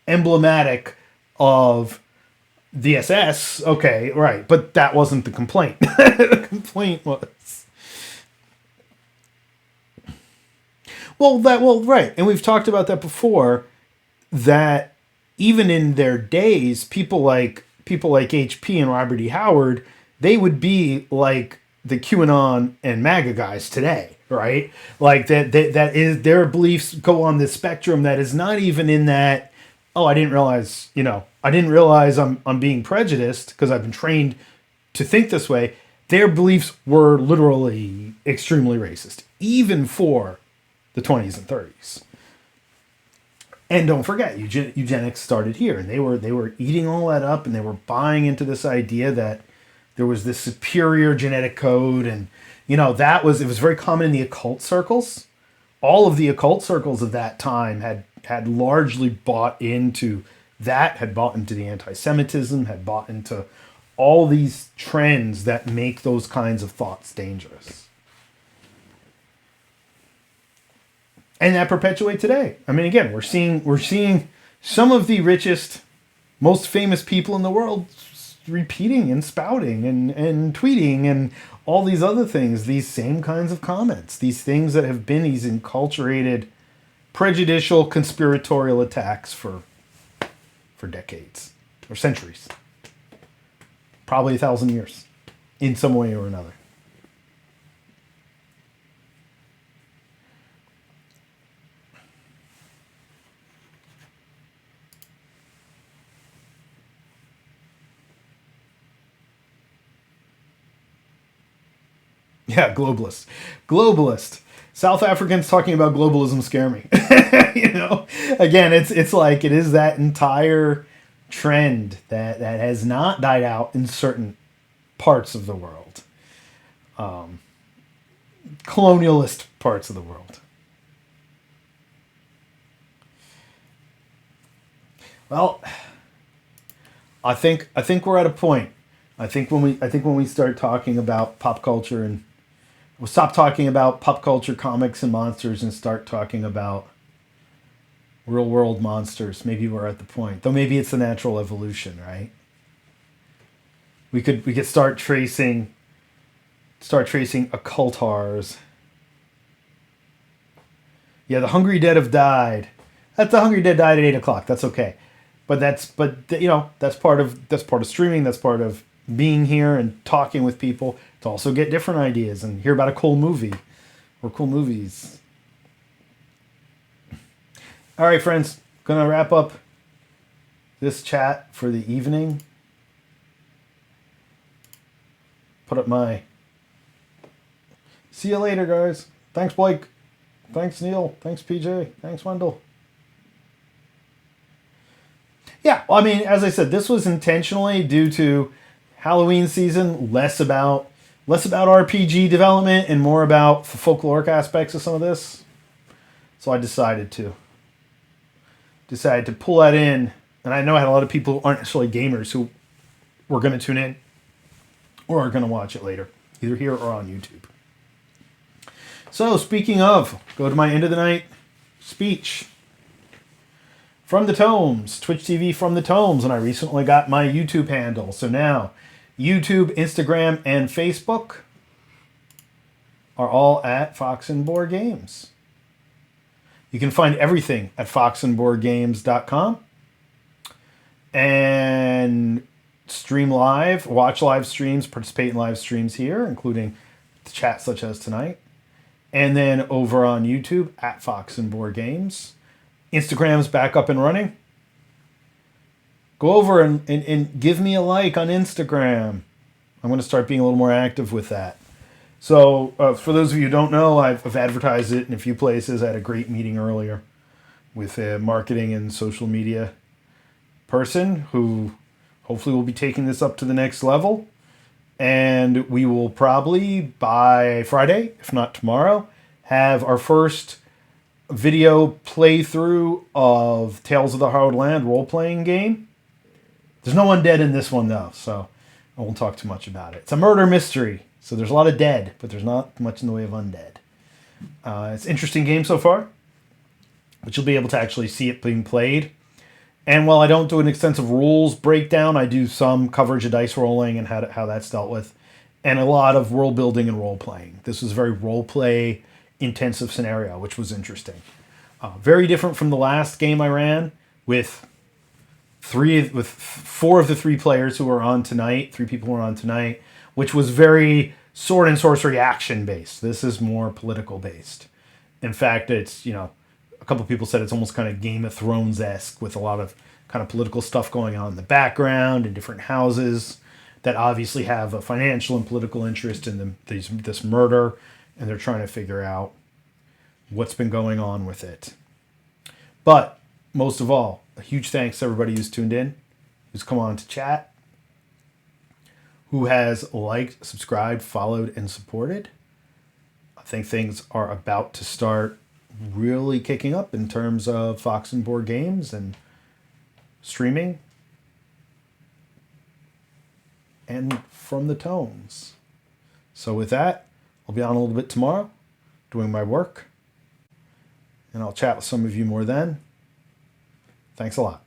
A: emblematic of the SS. Okay, right, but that wasn't the complaint. The complaint was, right, and we've talked about that before. That even in their days, people like HP and Robert E. Howard, they would be like the QAnon and MAGA guys today, right? Like that is their beliefs go on this spectrum that is not even in that. Oh, I didn't realize I'm being prejudiced because I've been trained to think this way. Their beliefs were literally extremely racist, even for the 20s and 30s. And don't forget, eugenics started here, and they were eating all that up, and they were buying into this idea that there was this superior genetic code, and it was very common in the occult circles. All of the occult circles of that time had largely bought into that, had bought into the anti-Semitism, had bought into all these trends that make those kinds of thoughts dangerous. And that perpetuates today. I mean, again, we're seeing some of the richest, most famous people in the world repeating and spouting and tweeting and all these other things, these same kinds of comments, these things that have been these enculturated, prejudicial, conspiratorial attacks for decades or centuries, probably 1,000 years, in some way or another. Yeah, globalist. South Africans talking about globalism scare me. Again, it's like it is that entire trend that has not died out in certain parts of the world, colonialist parts of the world. Well, I think we're at a point. I think when we start talking about pop culture, and we'll stop talking about pop culture comics and monsters and start talking about real world monsters, maybe we're at the point. Though maybe it's the natural evolution, right? We could start tracing occult horrors. Yeah, the Hungry Dead have died. The Hungry Dead died at 8:00. That's okay. But that's part of streaming. That's part of being here and talking with people to also get different ideas and hear about a cool movie or cool movies. All right, friends, gonna wrap up this chat for the evening. Put up my. See you later, guys. Thanks, Blake. Thanks, Neil. Thanks, PJ. Thanks, Wendell. Yeah, well, I mean, as I said, this was intentionally due to Halloween season, less about RPG development and more about folkloric aspects of some of this. So I decided to pull that in. And I know I had a lot of people who aren't necessarily gamers who were going to tune in or are going to watch it later, either here or on YouTube. So speaking of, go to my end of the night speech. From the Tomes, Twitch TV from the Tomes, and I recently got my YouTube handle. So now, YouTube, Instagram, and Facebook are all at Fox and Board Games. You can find everything at foxandboardgames.com. And stream live, watch live streams, participate in live streams here, including chats such as tonight. And then over on YouTube at Fox and Board Games. Instagram's back up and running. Go over and give me a like on Instagram. I'm going to start being a little more active with that. So for those of you who don't know, I've advertised it in a few places. I had a great meeting earlier with a marketing and social media person who hopefully will be taking this up to the next level. And we will probably, by Friday, if not tomorrow, have our first video playthrough of Tales of the Hard Land role-playing game. There's no undead in this one, though, so I won't talk too much about it. It's a murder mystery, so there's a lot of dead, but there's not much in the way of undead. It's an interesting game so far. but you'll be able to actually see it being played. And while I don't do an extensive rules breakdown, I do some coverage of dice rolling and how that's dealt with, and a lot of world building and role playing. This was a very role play intensive scenario, which was interesting. Very different from the last game I ran with four of the three players who were on tonight, three people who were on tonight, which was very sword and sorcery action based. This is more political based. In fact, it's, a couple of people said it's almost kind of Game of Thrones-esque with a lot of kind of political stuff going on in the background in different houses that obviously have a financial and political interest in this murder, and they're trying to figure out what's been going on with it. But most of all, a huge thanks to everybody who's tuned in, who's come on to chat, who has liked, subscribed, followed, and supported. I think things are about to start really kicking up in terms of Fox and Board Games and streaming and from the tones. So with that, I'll be on a little bit tomorrow doing my work, and I'll chat with some of you more then. Thanks a lot.